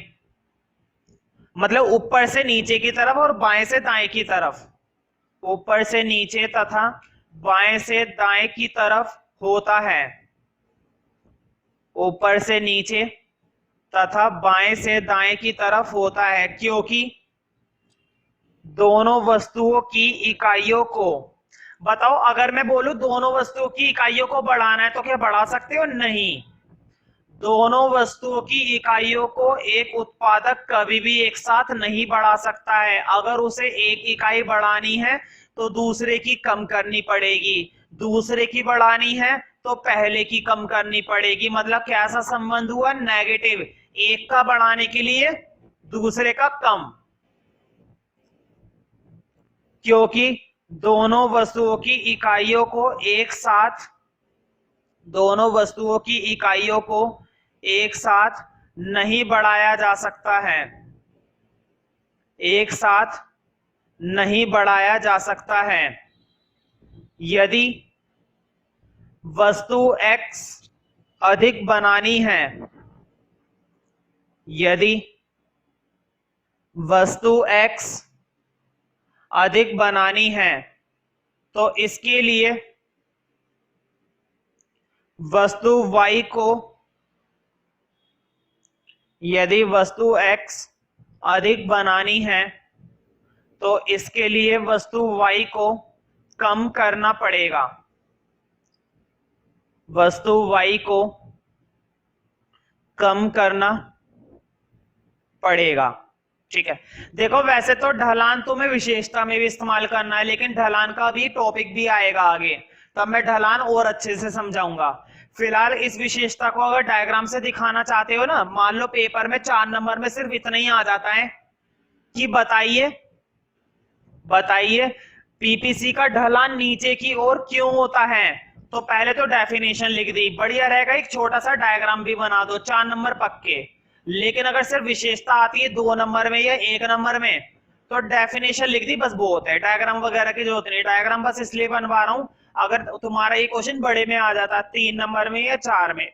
मतलब ऊपर से नीचे की तरफ और बाएं से दाएं की तरफ, ऊपर से नीचे तथा बाएं से दाएं की तरफ होता है, ऊपर से नीचे तथा बाएं से दाएं की तरफ होता है, क्योंकि दोनों वस्तुओं की इकाइयों को, बताओ अगर मैं बोलूं दोनों वस्तुओं की इकाइयों को बढ़ाना है तो क्या बढ़ा सकते हो? नहीं। दोनों वस्तुओं की इकाइयों को एक उत्पादक कभी भी एक साथ नहीं बढ़ा सकता है। अगर उसे एक इकाई बढ़ानी है तो दूसरे की कम करनी पड़ेगी, दूसरे की बढ़ानी है तो पहले की कम करनी पड़ेगी। मतलब कैसा संबंध हुआ? नेगेटिव। एक का बढ़ाने के लिए दूसरे का कम, क्योंकि दोनों वस्तुओं की इकाइयों को एक साथ, दोनों वस्तुओं की इकाइयों को एक साथ नहीं बढ़ाया जा सकता है, एक साथ नहीं बढ़ाया जा सकता है। यदि वस्तु X अधिक बनानी है, यदि वस्तु X अधिक बनानी है तो इसके लिए वस्तु Y को, यदि वस्तु X अधिक बनानी है तो इसके लिए वस्तु Y को कम करना पड़ेगा, वस्तु Y को कम करना पड़ेगा। ठीक है, देखो वैसे तो ढलान तुम्हें विशेषता में भी इस्तेमाल करना है, लेकिन ढलान का भी टॉपिक भी आएगा आगे, तब मैं ढलान और अच्छे से समझाऊंगा। फिलहाल इस विशेषता को अगर डायग्राम से दिखाना चाहते हो ना, मान लो पेपर में 4 नंबर में सिर्फ इतना ही आ जाता है, कि बताइए बताइए पीपीसी का ढलान नीचे की ओर क्यों होता है। तो पहले तो डेफिनेशन लिख दी, बढ़िया रहेगा एक छोटा सा डायग्राम भी बना दो, 4 नंबर पक्के। लेकिन अगर सिर्फ विशेषता आती है 2 नंबर में या 1 नंबर में, तो डेफिनेशन लिख दी बस बहुत है, डायग्राम वगैरह की जरूरत नहीं। डायग्राम बस इसलिए बनवा रहा हूं अगर तुम्हारा ये क्वेश्चन बड़े में आ जाता 3 नंबर में या 4 में।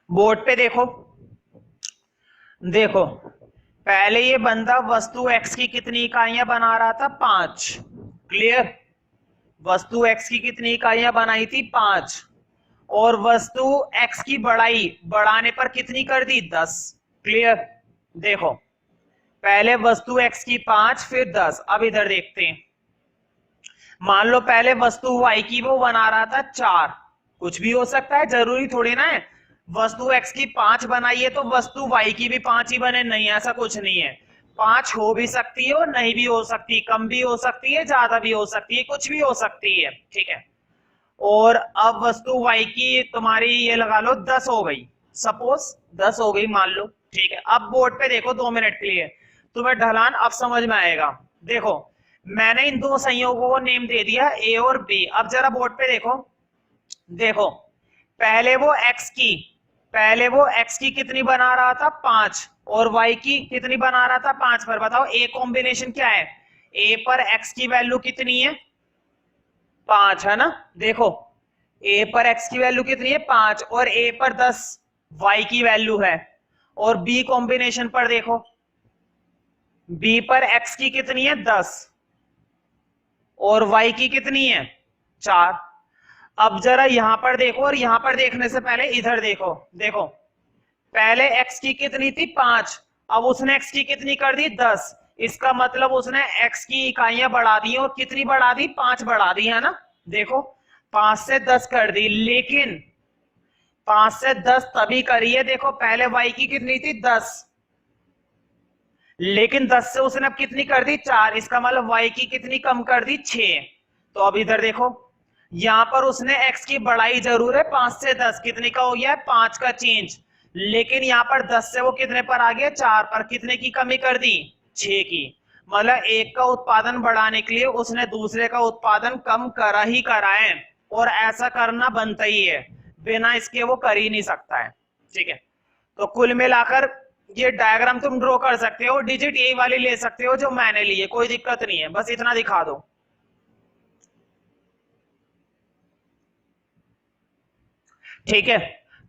बोर्ड पे देखो, देखो पहले ये बंदा वस्तु x की कितनी इकाइयां बना रहा था, 5। क्लियर, वस्तु x की कितनी इकाइयां बनाई थी, 5। और वस्तु x की बढ़ाई बढ़ाने पर कितनी कर दी, 10। क्लियर, देखो पहले वस्तु x की 5 फिर 10। अब इधर देखते हैं, मान लो पहले वस्तु y की वो बना रहा था 4, कुछ भी हो सकता है, जरूरी थोड़ी ना है वस्तु x की 5 बनाई है तो वस्तु y की भी 5 ही बने, नहीं ऐसा कुछ नहीं है। 5 हो भी सकती है और नहीं भी हो सकती, कम भी हो सकती है, ज्यादा भी हो सकती है, कुछ भी हो सकती है, ठीक है। और अब वस्तु y की तुम्हारी ये लगा लो 10 हो गई, सपोज 10 हो गई मान लो, ठीक है। अब बोर्ड पे देखो 2 मिनट के लिए, तुम्हें ढलान अब समझ में आएगा। देखो मैंने इन दो संयोगों को नेम दे दिया a और b। अब जरा बोर्ड पे देखो, देखो पहले वो x की कितनी बना रहा था, 5, और y की कितनी बना रहा था, 5 पर। बताओ a कॉम्बिनेशन क्या है, a पर x की वैल्यू कितनी है, 5 है ना। देखो a पर x की वैल्यू कितनी है, 5, और a पर 10 y की वैल्यू है। और b कॉम्बिनेशन पर देखो, b पर x की कितनी है, 10, और y की कितनी है, 4। अब जरा यहां पर देखो, और यहां पर देखने से पहले इधर देखो, देखो पहले x की कितनी थी, 5, अब उसने x की कितनी कर दी, 10। इसका मतलब उसने x की इकाइयां बढ़ा दी और कितनी बढ़ा दी, 5 बढ़ा दी, है ना। देखो 5 से 10 कर दी, लेकिन 5 से 10 तभी करी है, देखो पहले y की कितनी थी, 10, लेकिन 10 से उसने अब कितनी कर दी, 4। इसका मतलब y की कितनी कम कर दी, 6। तो अब इधर देखो, यहां पर उसने x की बढ़ाई जरूर है, 5 से 10 कितने का हो गया, 5 का चेंज, लेकिन यहां पर 10 से वो कितने पर आ गया, 4 पर। कितने की कमी कर दी, 6 की। मतलब एक का उत्पादन बढ़ाने के लिए उसने दूसरे का उत्पादन कम करा ही करा है, और ऐसा करना बनता ही है, बिना इसके वो कर ही नहीं सकता है, ठीक है। तो कुल मिलाकर ये डायग्राम तुम ड्रॉ कर सकते हो, डिजिट यही वाली ले सकते हो जो मैंने ली है, कोई दिक्कत नहीं है, बस इतना दिखा दो, ठीक है।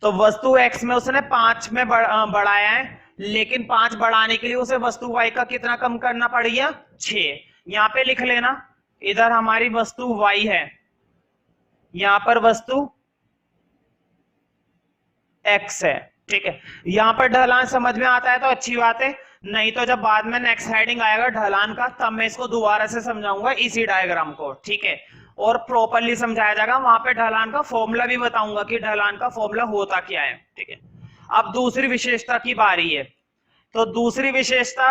तो वस्तु x में उसने 5 में बढ़ाया है, लेकिन 5 बढ़ाने के लिए उसे वस्तु y का कितना कम करना पड़ गया, 6। यहां पे लिख लेना, इधर हमारी वस्तु y है, यहां पर वस्तु x है, ठीक है। यहां पर ढलान समझ में आता है तो अच्छी बात है, नहीं तो जब बाद में नेक्स्ट हेडिंग आएगा ढलान का, तब मैं इसको दोबारा से समझाऊंगा इसी डायग्राम को, ठीक है। और प्रॉपरली समझाया जाएगा, वहां पे ढलान का फॉर्मूला भी बताऊंगा कि ढलान का फॉर्मूला होता क्या है, ठीक है। अब दूसरी विशेषता की बारी है, तो दूसरी विशेषता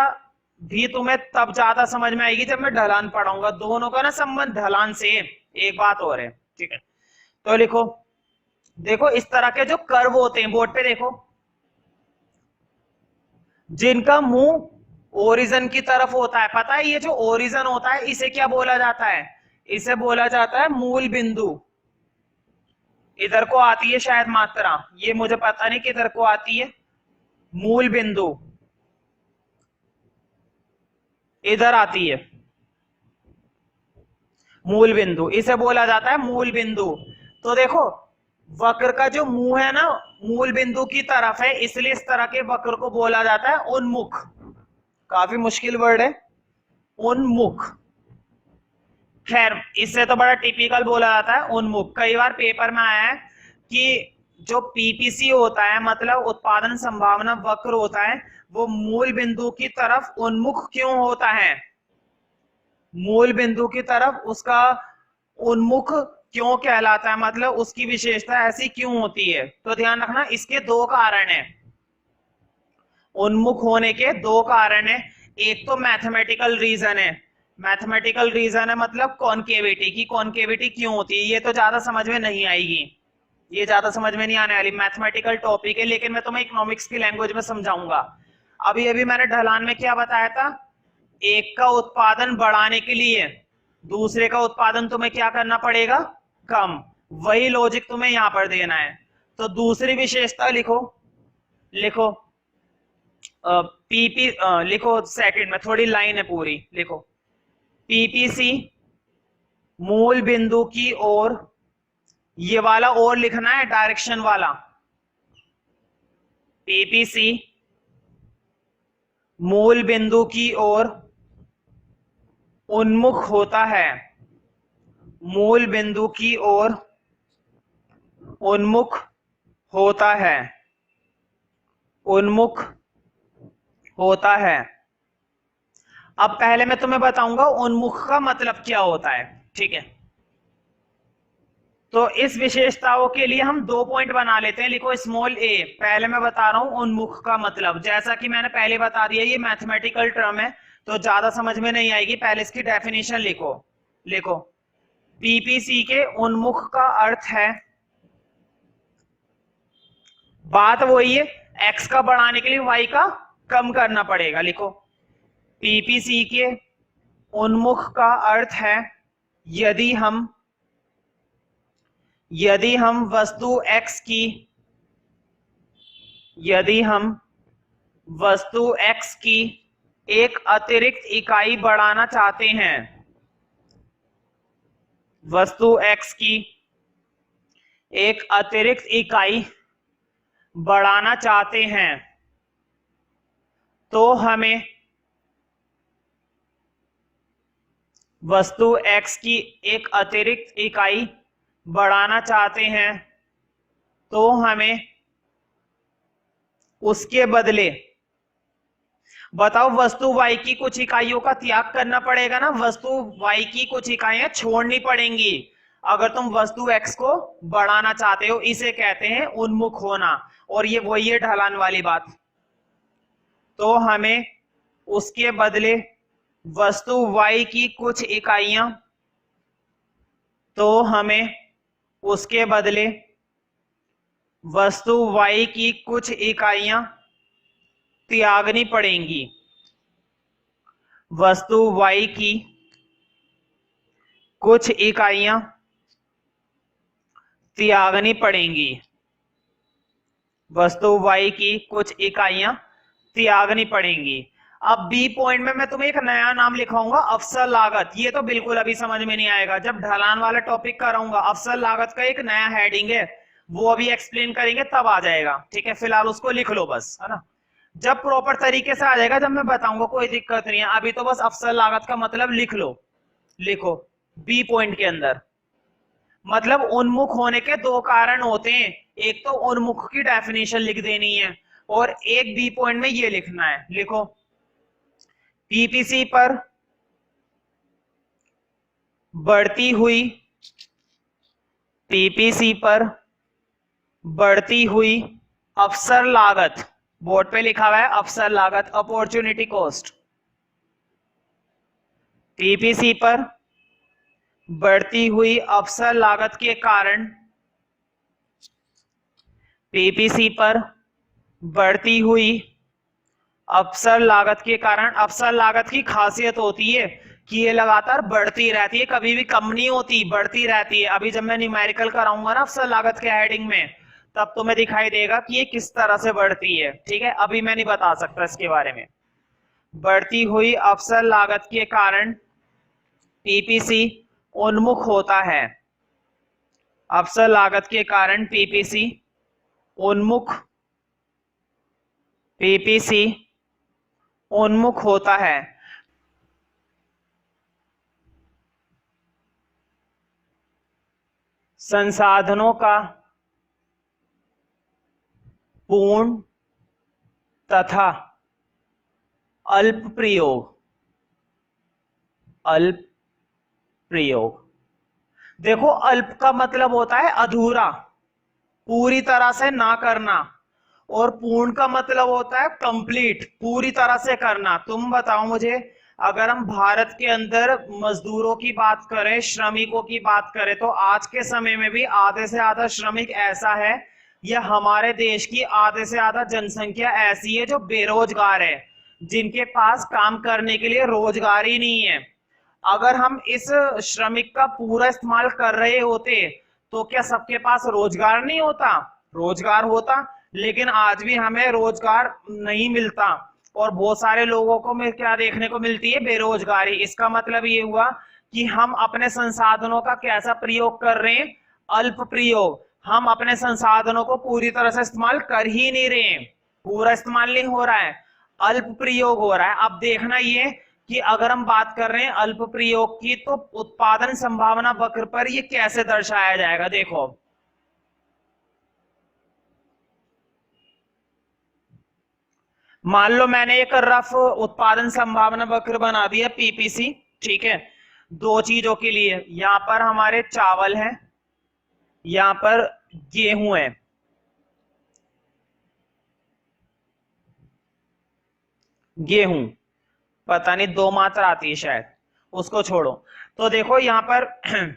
भी तुम्हें तब ज्यादा समझ में आएगी जब मैं ढलान पढ़ाऊंगा, दोनों का ना संबंध ढलान से। एक बात और है, ठीक है। तो लिखो, देखो इस तरह के जो कर्व होते हैं, बोर्ड पे देखो, जिनका मुंह ओरिजन की तरफ होता है, पता है ये जो ओरिजन होता है इसे क्या बोला जाता है, इसे बोला जाता है मूल बिंदु। इधर को आती है शायद मात्रा, ये मुझे पता नहीं किधर को आती है, मूल बिंदु इधर आती है, मूल बिंदु इसे बोला जाता है मूल बिंदु। तो देखो वक्र का जो मुंह है ना मूल बिंदु की तरफ है, इसलिए इस तरह के वक्र को बोला जाता है उन्मुख। काफी मुश्किल वर्ड है, उन्मुख। खैर इससे तो बड़ा टिपिकल बोला जाता है उन्मुख। कई बार पेपर में आया है कि जो पीपीसी होता है, मतलब उत्पादन संभावना वक्र होता है, वो मूल बिंदु की तरफ उन्मुख क्यों होता है। मूल बिंदु की तरफ उसका उन्मुख क्यों कहलाता है, मतलब उसकी विशेषता ऐसी क्यों होती है। तो ध्यान रखना इसके दो कारण है, उन्मुख होने के दो कारण है। एक तो मैथमेटिकल रीजन है, मैथमेटिकल रीजन है मतलब कॉन्केविटी की, कॉन्केविटी क्यों होती है ये तो ज्यादा समझ में नहीं आएगी, ये ज्यादा समझ में नहीं आने वाली, मैथमेटिकल टॉपिक है, लेकिन मैं तुम्हें इकोनॉमिक्स की लैंग्वेज में समझाऊंगा। अभी अभी मैंने ढलान में क्या बताया था, एक का उत्पादन बढ़ाने के लिए दूसरे का उत्पादन तुम्हें क्या करना पड़ेगा, कम। वही लॉजिक तुम्हें यहां पर देना है। तो दूसरी विशेषता लिखो, लिखो पीपी, लिखो सेकंड में, थोड़ी लाइन है पूरी, लिखो पीपीसी मूल बिंदु की ओर, ये वाला और लिखना है डायरेक्शन वाला, पीपीसी मूल बिंदु की ओर उन्मुख होता है, मूल बिंदु की ओर उन्मुख होता है, उन्मुख होता है। अब पहले मैं तुम्हें बताऊंगा उन्मुख का मतलब क्या होता है, ठीक है। तो इस विशेषताओं के लिए हम दो पॉइंट बना लेते हैं, लिखो स्मॉल ए, पहले मैं बता रहा हूं उन्मुख का मतलब, जैसा कि मैंने पहले बता दिया ये मैथमेटिकल टर्म है तो ज्यादा समझ में नहीं आएगी, पहले इसकी डेफिनेशन लिखो, लिखो पीपीसी के उन्मुख का अर्थ है, बात वही है, एक्स का बढ़ाने के लिए वाई का कम करना पड़ेगा, लिखो पीपीसी के उन्मुख का अर्थ है यदि हम, यदि हम वस्तु x की, यदि हम वस्तु x की एक अतिरिक्त इकाई बढ़ाना चाहते हैं, वस्तु x की एक अतिरिक्त इकाई बढ़ाना चाहते हैं तो हमें वस्तु x की एक अतिरिक्त इकाई बढ़ाना चाहते हैं तो हमें उसके बदले, बताओ वस्तु y की कुछ इकाइयों का त्याग करना पड़ेगा ना, वस्तु y की कुछ इकाइयां छोड़नी पड़ेंगी अगर तुम वस्तु x को बढ़ाना चाहते हो, इसे कहते हैं उन्मुख होना, और ये वही है ढलान वाली बात। तो हमें उसके बदले वस्तु y की कुछ इकाइयां, तो हमें उसके बदले वस्तु y की कुछ इकाइयां त्यागनी पड़ेंगी, वस्तु y की कुछ इकाइयां त्यागनी पड़ेंगी, वस्तु y की कुछ इकाइयां त्यागनी पड़ेंगी। अब बी पॉइंट में मैं तुम्हें एक नया नाम लिखाऊंगा, अफसर लागत, ये तो बिल्कुल अभी समझ में नहीं आएगा, जब ढलान वाला टॉपिक कराऊंगा अफसर लागत का एक नया हेडिंग है वो अभी एक्सप्लेन करेंगे तब आ जाएगा, ठीक है, फिलहाल उसको लिख लो बस, है ना, जब प्रॉपर तरीके से आ जाएगा जब मैं बताऊंगा कोई दिक्कत नहीं है, अभी तो बस अफसर लागत का मतलब लिख लो, लिखो बी पॉइंट के अंदर, मतलब उन्मुख होने के दो कारण होते हैं, एक तो उन्मुख की डेफिनेशन लिख देनी है और एक बी पॉइंट में ये लिखना है, लिखो पीपीसी पर बढ़ती हुई, पीपीसी पर बढ़ती हुई अफसर लागत, बोर्ड पे लिखा हुआ है अफसर लागत, अपॉर्चुनिटी कॉस्ट, पीपीसी पर बढ़ती हुई अफसर लागत के कारण, पीपीसी पर बढ़ती हुई अफसर लागत के कारण, अफसर लागत की खासियत होती है कि ये लगातार बढ़ती रहती है, कभी भी कम नहीं होती, बढ़ती रहती है। अभी जब मैं न्यूमेरिकल कराऊंगा ना अफसर लागत के हेडिंग में तब तुम्हें दिखाई देगा कि ये किस तरह से बढ़ती है, ठीक है, अभी मैं नहीं बता सकता इसके बारे में। बढ़ती हुई अफसर लागत के कारण पीपीसी उन्मुख होता है, अफसर लागत के कारण पीपीसी उन्मुख, पीपीसी उन्मुख होता है। संसाधनों का पूर्ण तथा अल्प प्रयोग, अल्प प्रयोग। देखो अल्प का मतलब होता है अधूरा, पूरी तरह से ना करना, और पूर्ण का मतलब होता है कंप्लीट, पूरी तरह से करना। तुम बताओ मुझे, अगर हम भारत के अंदर मजदूरों की बात करें, श्रमिकों की बात करें, तो आज के समय में भी आधे से आधा श्रमिक ऐसा है, या हमारे देश की आधे से आधा जनसंख्या ऐसी है जो बेरोजगार है, जिनके पास काम करने के लिए रोजगार ही नहीं है। अगर हम इस श्रमिक का पूरा इस्तेमाल कर रहे होते तो क्या सबके पास रोजगार नहीं होता? रोजगार होता, लेकिन आज भी हमें रोजगार नहीं मिलता, और बहुत सारे लोगों को में क्या देखने को मिलती है? बेरोजगारी। इसका मतलब ये हुआ कि हम अपने संसाधनों का कैसा प्रयोग कर रहे हैं? अल्प प्रयोग। हम अपने संसाधनों को पूरी तरह से इस्तेमाल कर ही नहीं रहे हैं, पूरा इस्तेमाल नहीं हो रहा है, अल्प प्रयोग हो रहा है। अब देखना ये कि अगर हम बात कर रहे हैं अल्प प्रयोग की, तो उत्पादन संभावना वक्र पर ये कैसे दर्शाया जाएगा? देखो, मान लो मैंने एक रफ उत्पादन संभावना वक्र बना दिया, पीपीसी, ठीक है, दो चीजों के लिए। यहां पर हमारे चावल है, यहां पर गेहूं है, गेहूं, पता नहीं दो मात्रा आती है शायद, उसको छोड़ो। तो देखो यहां पर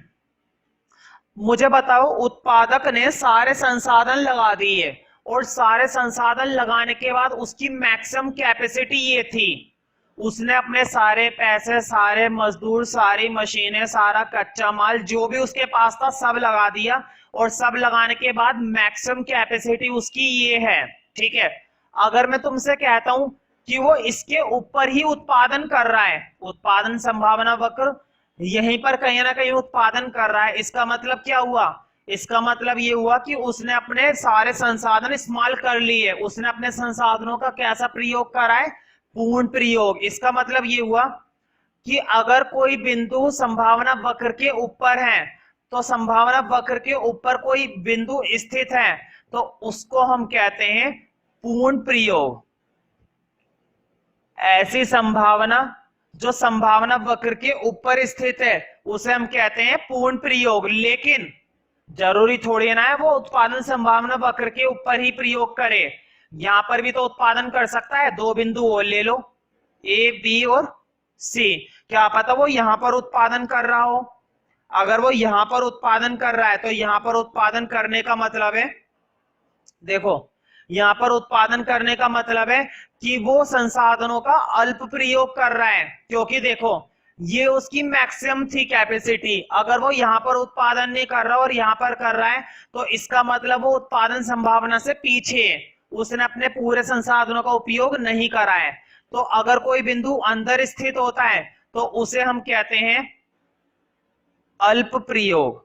मुझे बताओ, उत्पादक ने सारे संसाधन लगा दिए, और सारे संसाधन लगाने के बाद उसकी मैक्सिमम कैपेसिटी ये थी, उसने अपने सारे पैसे, सारे मजदूर, सारी मशीनें, सारा कच्चा माल जो भी उसके पास था सब लगा दिया, और सब लगाने के बाद मैक्सिमम कैपेसिटी उसकी ये है, ठीक है। अगर मैं तुमसे कहता हूं कि वो इसके ऊपर ही उत्पादन कर रहा है, उत्पादन संभावना वक्र यहीं पर कहीं ना कहीं उत्पादन कर रहा है, इसका मतलब क्या हुआ? इसका मतलब ये हुआ कि उसने अपने सारे संसाधन इस्तेमाल कर लिए, उसने अपने संसाधनों का कैसा प्रयोग करा है? पूर्ण प्रयोग। इसका मतलब ये हुआ कि अगर कोई बिंदु संभावना वक्र के ऊपर है, तो संभावना वक्र के ऊपर कोई बिंदु स्थित है, तो उसको हम कहते हैं पूर्ण प्रयोग। ऐसी संभावना जो संभावना वक्र के ऊपर स्थित है उसे हम कहते हैं पूर्ण प्रयोग। लेकिन जरूरी थोड़ी ना है वो उत्पादन संभावना वक्र के ऊपर ही प्रयोग करे, यहां पर भी तो उत्पादन कर सकता है। दो बिंदु और ले लो, ए बी और सी, क्या पता वो यहां पर उत्पादन कर रहा हो। अगर वो यहां पर उत्पादन कर रहा है तो यहां पर उत्पादन करने का मतलब है, देखो यहां पर उत्पादन करने का मतलब है कि वो संसाधनों का अल्प प्रयोग कर रहा है, क्योंकि देखो ये उसकी मैक्सिमम थी कैपेसिटी। अगर वो यहां पर उत्पादन नहीं कर रहा और यहां पर कर रहा है, तो इसका मतलब वो उत्पादन संभावना से पीछे है, उसने अपने पूरे संसाधनों का उपयोग नहीं करा है। तो अगर कोई बिंदु अंदर स्थित होता है तो उसे हम कहते हैं अल्प प्रयोग।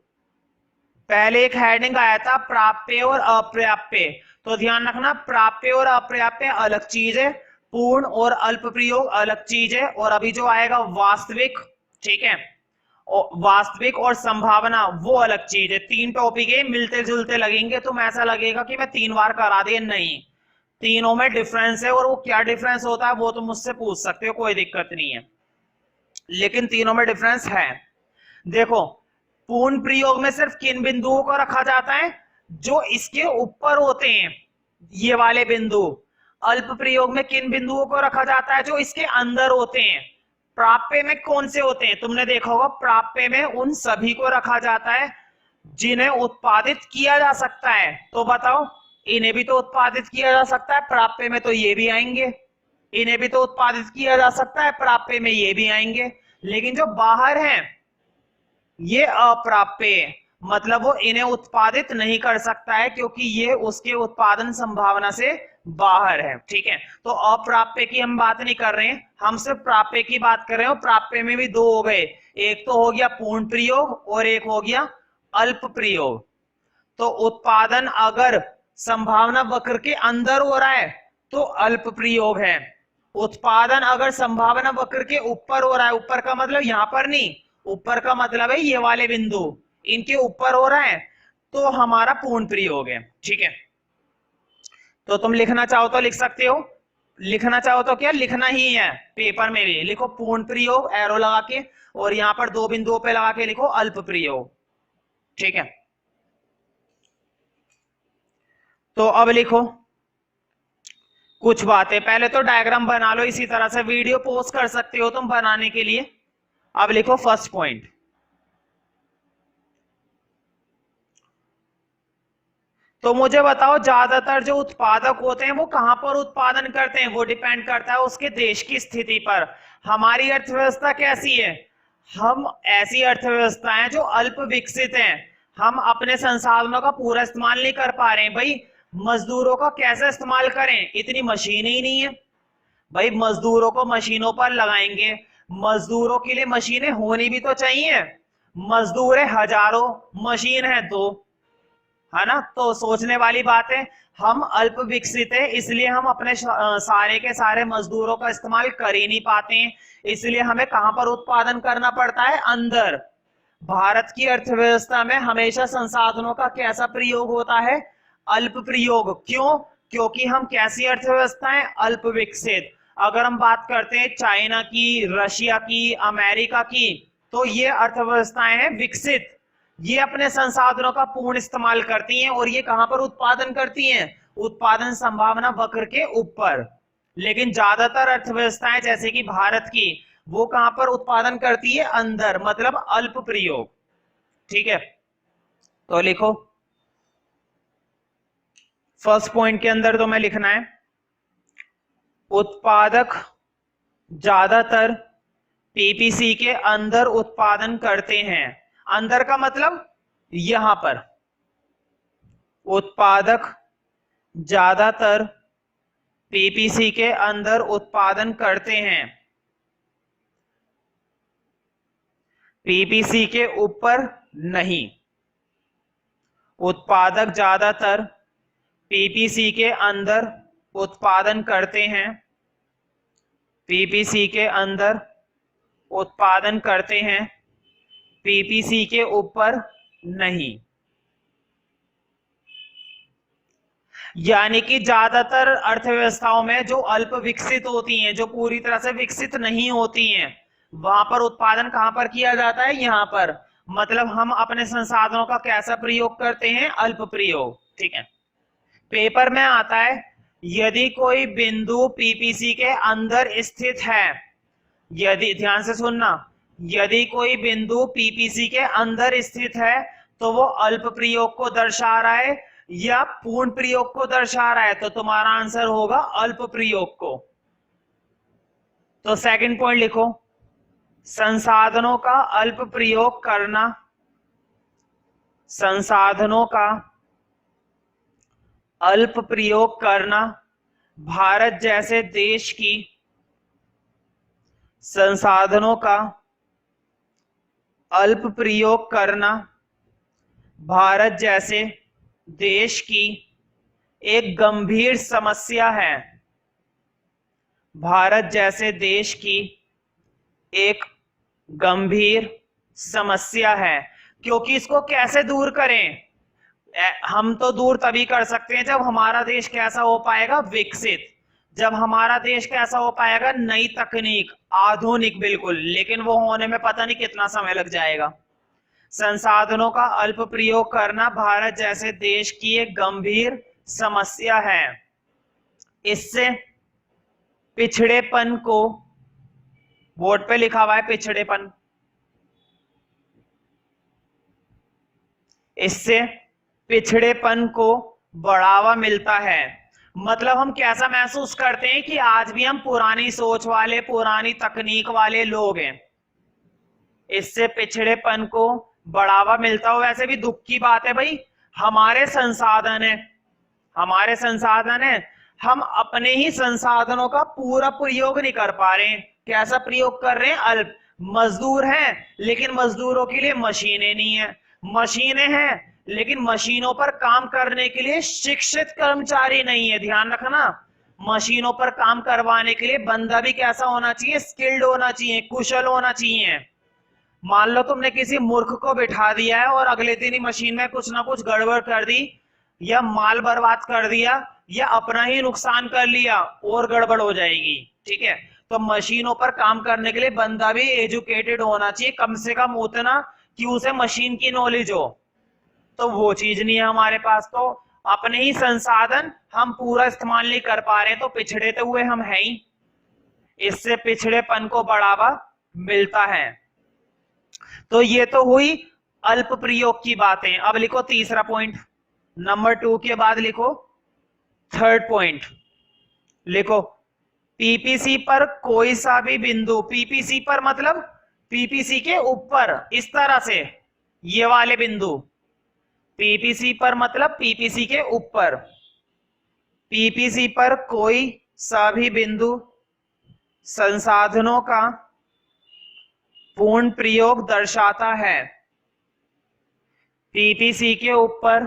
पहले एक हेडिंग आया था प्राप्य और अप्राप्य, तो ध्यान रखना प्राप्य और अप्राप्य अलग चीज है, पूर्ण और अल्प प्रयोग अलग चीज है। और अभी जो आएगा वास्तविक, ठीक है, वास्तविक और संभावना वो अलग चीज है। तीन टॉपिक है, मिलते जुलते लगेंगे, तुम ऐसा लगेगा कि मैं 3 बार करा दिया, नहीं, तीनों में डिफरेंस है, और वो क्या डिफरेंस होता है वो तुम मुझसे पूछ सकते हो, कोई दिक्कत नहीं है, लेकिन तीनों में डिफरेंस है। देखो पूर्ण प्रयोग में सिर्फ किन बिंदुओं को रखा जाता है? जो इसके ऊपर होते हैं, ये वाले बिंदु। अल्प प्रयोग में किन बिंदुओं को रखा जाता है? जो इसके अंदर होते हैं। प्राप्य में कौन से होते हैं? तुमने देखा होगा प्राप्य में उन सभी को रखा जाता है जिन्हें उत्पादित किया जा सकता है। तो बताओ, इन्हें भी तो उत्पादित किया जा सकता है, प्राप्य में तो ये भी आएंगे। इन्हें भी तो उत्पादित किया जा सकता है, प्राप्य में ये भी आएंगे। लेकिन जो बाहर हैं ये अप्राप्य, मतलब वो इन्हें उत्पादित नहीं कर सकता है, क्योंकि ये उसके उत्पादन संभावना से बाहर है, ठीक है। तो अप्राप्य की हम बात नहीं कर रहे हैं, हम सिर्फ प्राप्य की बात कर रहे हैं। प्राप्य में भी दो हो गए, एक तो हो गया पूर्ण प्रयोग और एक हो गया अल्प प्रयोग। तो उत्पादन अगर संभावना वक्र के अंदर हो रहा है तो अल्प प्रयोग है। उत्पादन अगर संभावना वक्र के ऊपर हो रहा है, ऊपर का मतलब यहां पर नहीं, ऊपर का मतलब है ये वाले बिंदु, इनके ऊपर हो रहा है, तो हमारा पूर्ण प्रयोग है, ठीक है। तो तुम लिखना चाहो तो लिख सकते हो, लिखना चाहो तो क्या लिखना ही है, पेपर में भी लिखो पूर्ण प्रयोग एरो लगा के, और यहां पर 2 बिंदुओं पे लगा के लिखो अल्प प्रयोग। ठीक है, तो अब लिखो कुछ बातें, पहले तो डायग्राम बना लो, इसी तरह से वीडियो पोस्ट कर सकते हो तुम बनाने के लिए। अब लिखो फर्स्ट पॉइंट, तो मुझे बताओ ज्यादातर जो उत्पादक होते हैं वो कहां पर उत्पादन करते हैं, वो डिपेंड करता है उसके देश की स्थिति पर। हमारी अर्थव्यवस्था कैसी है, हम ऐसी अर्थव्यवस्था है जो अल्प विकसित हैं, हम अपने संसाधनों का पूरा इस्तेमाल नहीं कर पा रहे हैं। भाई मजदूरों का कैसे इस्तेमाल करें, इतनी मशीनें ही नहीं है। भाई मजदूरों को मशीनों पर लगाएंगे, मजदूरों के लिए मशीनें होनी भी तो चाहिए, मजदूर है हजारों, मशीन है 2, है ना। तो सोचने वाली बात है, हम अल्प विकसित है इसलिए हम अपने सारे के सारे मजदूरों का इस्तेमाल कर ही नहीं पाते हैं, इसलिए हमें कहां पर उत्पादन करना पड़ता है, अंदर। भारत की अर्थव्यवस्था में हमेशा संसाधनों का कैसा प्रयोग होता है, अल्प प्रयोग। क्यों, क्योंकि हम कैसी अर्थव्यवस्था है, अल्प विकसित। अगर हम बात करते हैं चाइना की, रशिया की, अमेरिका की, तो ये अर्थव्यवस्थाएं हैं विकसित, ये अपने संसाधनों का पूर्ण इस्तेमाल करती हैं, और ये कहां पर उत्पादन करती हैं, उत्पादन संभावना वक्र के ऊपर। लेकिन ज्यादातर अर्थव्यवस्थाएं जैसे कि भारत की, वो कहां पर उत्पादन करती है, अंदर, मतलब अल्प प्रयोग। ठीक है, तो लिखो फर्स्ट पॉइंट के अंदर तो मैं लिखना है, उत्पादक ज्यादातर पीपीसी के अंदर उत्पादन करते हैं। अंदर का मतलब यहां पर, उत्पादक ज्यादातर पीपीसी के अंदर उत्पादन करते हैं, पीपीसी के ऊपर नहीं। उत्पादक ज्यादातर पीपीसी के अंदर उत्पादन करते हैं, पीपीसी के अंदर उत्पादन करते हैं, पीपीसी के ऊपर नहीं। यानी कि ज्यादातर अर्थव्यवस्थाओं में जो अल्प विकसित होती हैं, जो पूरी तरह से विकसित नहीं होती हैं, वहां पर उत्पादन कहां पर किया जाता है, यहां पर। मतलब हम अपने संसाधनों का कैसा प्रयोग करते हैं, अल्प प्रयोग। ठीक है, पेपर में आता है यदि कोई बिंदु पीपीसी के अंदर स्थित है, यदि, ध्यान से सुनना, यदि कोई बिंदु पीपीसी के अंदर स्थित है तो वो अल्प प्रयोग को दर्शा रहा है या पूर्ण प्रयोग को दर्शा रहा है, तो तुम्हारा आंसर होगा अल्प प्रयोग को। तो सेकंड पॉइंट लिखो, संसाधनों का अल्प प्रयोग करना, संसाधनों का अल्प प्रयोग करना भारत जैसे देश की, संसाधनों का अल्प प्रयोग करना भारत जैसे देश की एक गंभीर समस्या है, भारत जैसे देश की एक गंभीर समस्या है। क्योंकि इसको कैसे दूर करें, हम तो दूर तभी कर सकते हैं जब हमारा देश कैसा हो पाएगा, विकसित। जब हमारा देश कैसा हो पाएगा, नई तकनीक, आधुनिक बिल्कुल, लेकिन वो होने में पता नहीं कितना समय लग जाएगा। संसाधनों का अल्प प्रयोग करना भारत जैसे देश की एक गंभीर समस्या है, इससे पिछड़ेपन को, बोर्ड पे लिखा हुआ है पिछड़ेपन, इससे पिछड़ेपन को बढ़ावा मिलता है। मतलब हम कैसा महसूस करते हैं कि आज भी हम पुरानी सोच वाले, पुरानी तकनीक वाले लोग हैं, इससे पिछड़ेपन को बढ़ावा मिलता हो। वैसे भी दुख की बात है भाई, हमारे संसाधन है, हमारे संसाधन है, हम अपने ही संसाधनों का पूरा प्रयोग नहीं कर पा रहे हैं। कैसा प्रयोग कर रहे हैं, अल्प। मजदूर हैं लेकिन मजदूरों के लिए मशीनें नहीं है, मशीनें हैं लेकिन मशीनों पर काम करने के लिए शिक्षित कर्मचारी नहीं है। ध्यान रखना, मशीनों पर काम करवाने के लिए बंदा भी कैसा होना चाहिए, स्किल्ड होना चाहिए, कुशल होना चाहिए। मान लो तुमने किसी मूर्ख को बिठा दिया है और अगले दिन ही मशीन में कुछ ना कुछ गड़बड़ कर दी या माल बर्बाद कर दिया या अपना ही नुकसान कर लिया और गड़बड़ हो जाएगी। ठीक है, तो मशीनों पर काम करने के लिए बंदा भी एजुकेटेड होना चाहिए, कम से कम उतना कि उसे मशीन की नॉलेज हो। तो वो चीज नहीं है हमारे पास, तो अपने ही संसाधन हम पूरा इस्तेमाल नहीं कर पा रहे, तो पिछड़े तो हुए हम हैं ही, इससे पिछड़ेपन को बढ़ावा मिलता है। तो ये तो हुई अल्प प्रयोग की बातें। अब लिखो तीसरा पॉइंट, नंबर 2 के बाद लिखो थर्ड पॉइंट। लिखो पीपीसी पर कोई सा भी बिंदु, पीपीसी पर मतलब पीपीसी के ऊपर, इस तरह से ये वाले बिंदु, पीपीसी पर मतलब पीपीसी के ऊपर, पीपीसी पर कोई सा भी बिंदु संसाधनों का पूर्ण प्रयोग दर्शाता है। पीपीसी के ऊपर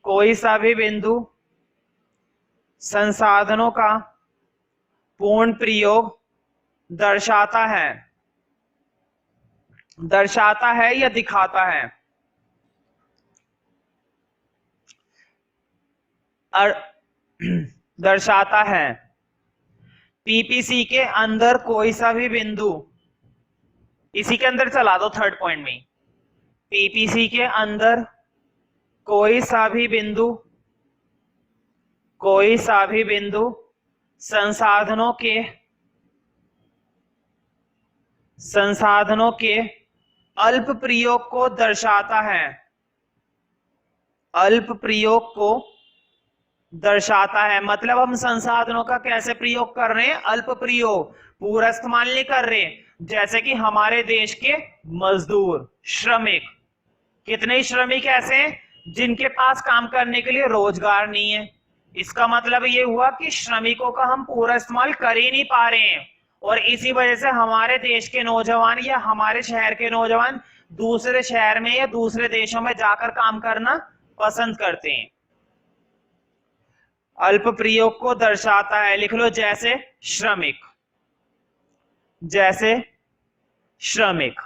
कोई सा भी बिंदु संसाधनों का पूर्ण प्रयोग दर्शाता है, दर्शाता है या दिखाता है। दर्शाता है। पीपीसी के अंदर कोई सा भी बिंदु, इसी के अंदर चला दो थर्ड पॉइंट में, पीपीसी के अंदर कोई सा भी बिंदु, कोई सा भी बिंदु संसाधनों के अल्प प्रयोग को दर्शाता है, अल्प प्रयोग को दर्शाता है। मतलब हम संसाधनों का कैसे प्रयोग कर रहे हैं, अल्प प्रयोग, पूरा इस्तेमाल नहीं कर रहे। जैसे कि हमारे देश के मजदूर, श्रमिक, कितने श्रमिक ऐसे हैं जिनके पास काम करने के लिए रोजगार नहीं है। इसका मतलब ये हुआ कि श्रमिकों का हम पूरा इस्तेमाल कर ही नहीं पा रहे हैं, और इसी वजह से हमारे देश के नौजवान या हमारे शहर के नौजवान दूसरे शहर में या दूसरे देशों में जाकर काम करना पसंद करते हैं। अल्प प्रयोग को दर्शाता है, लिख लो जैसे श्रमिक, जैसे श्रमिक।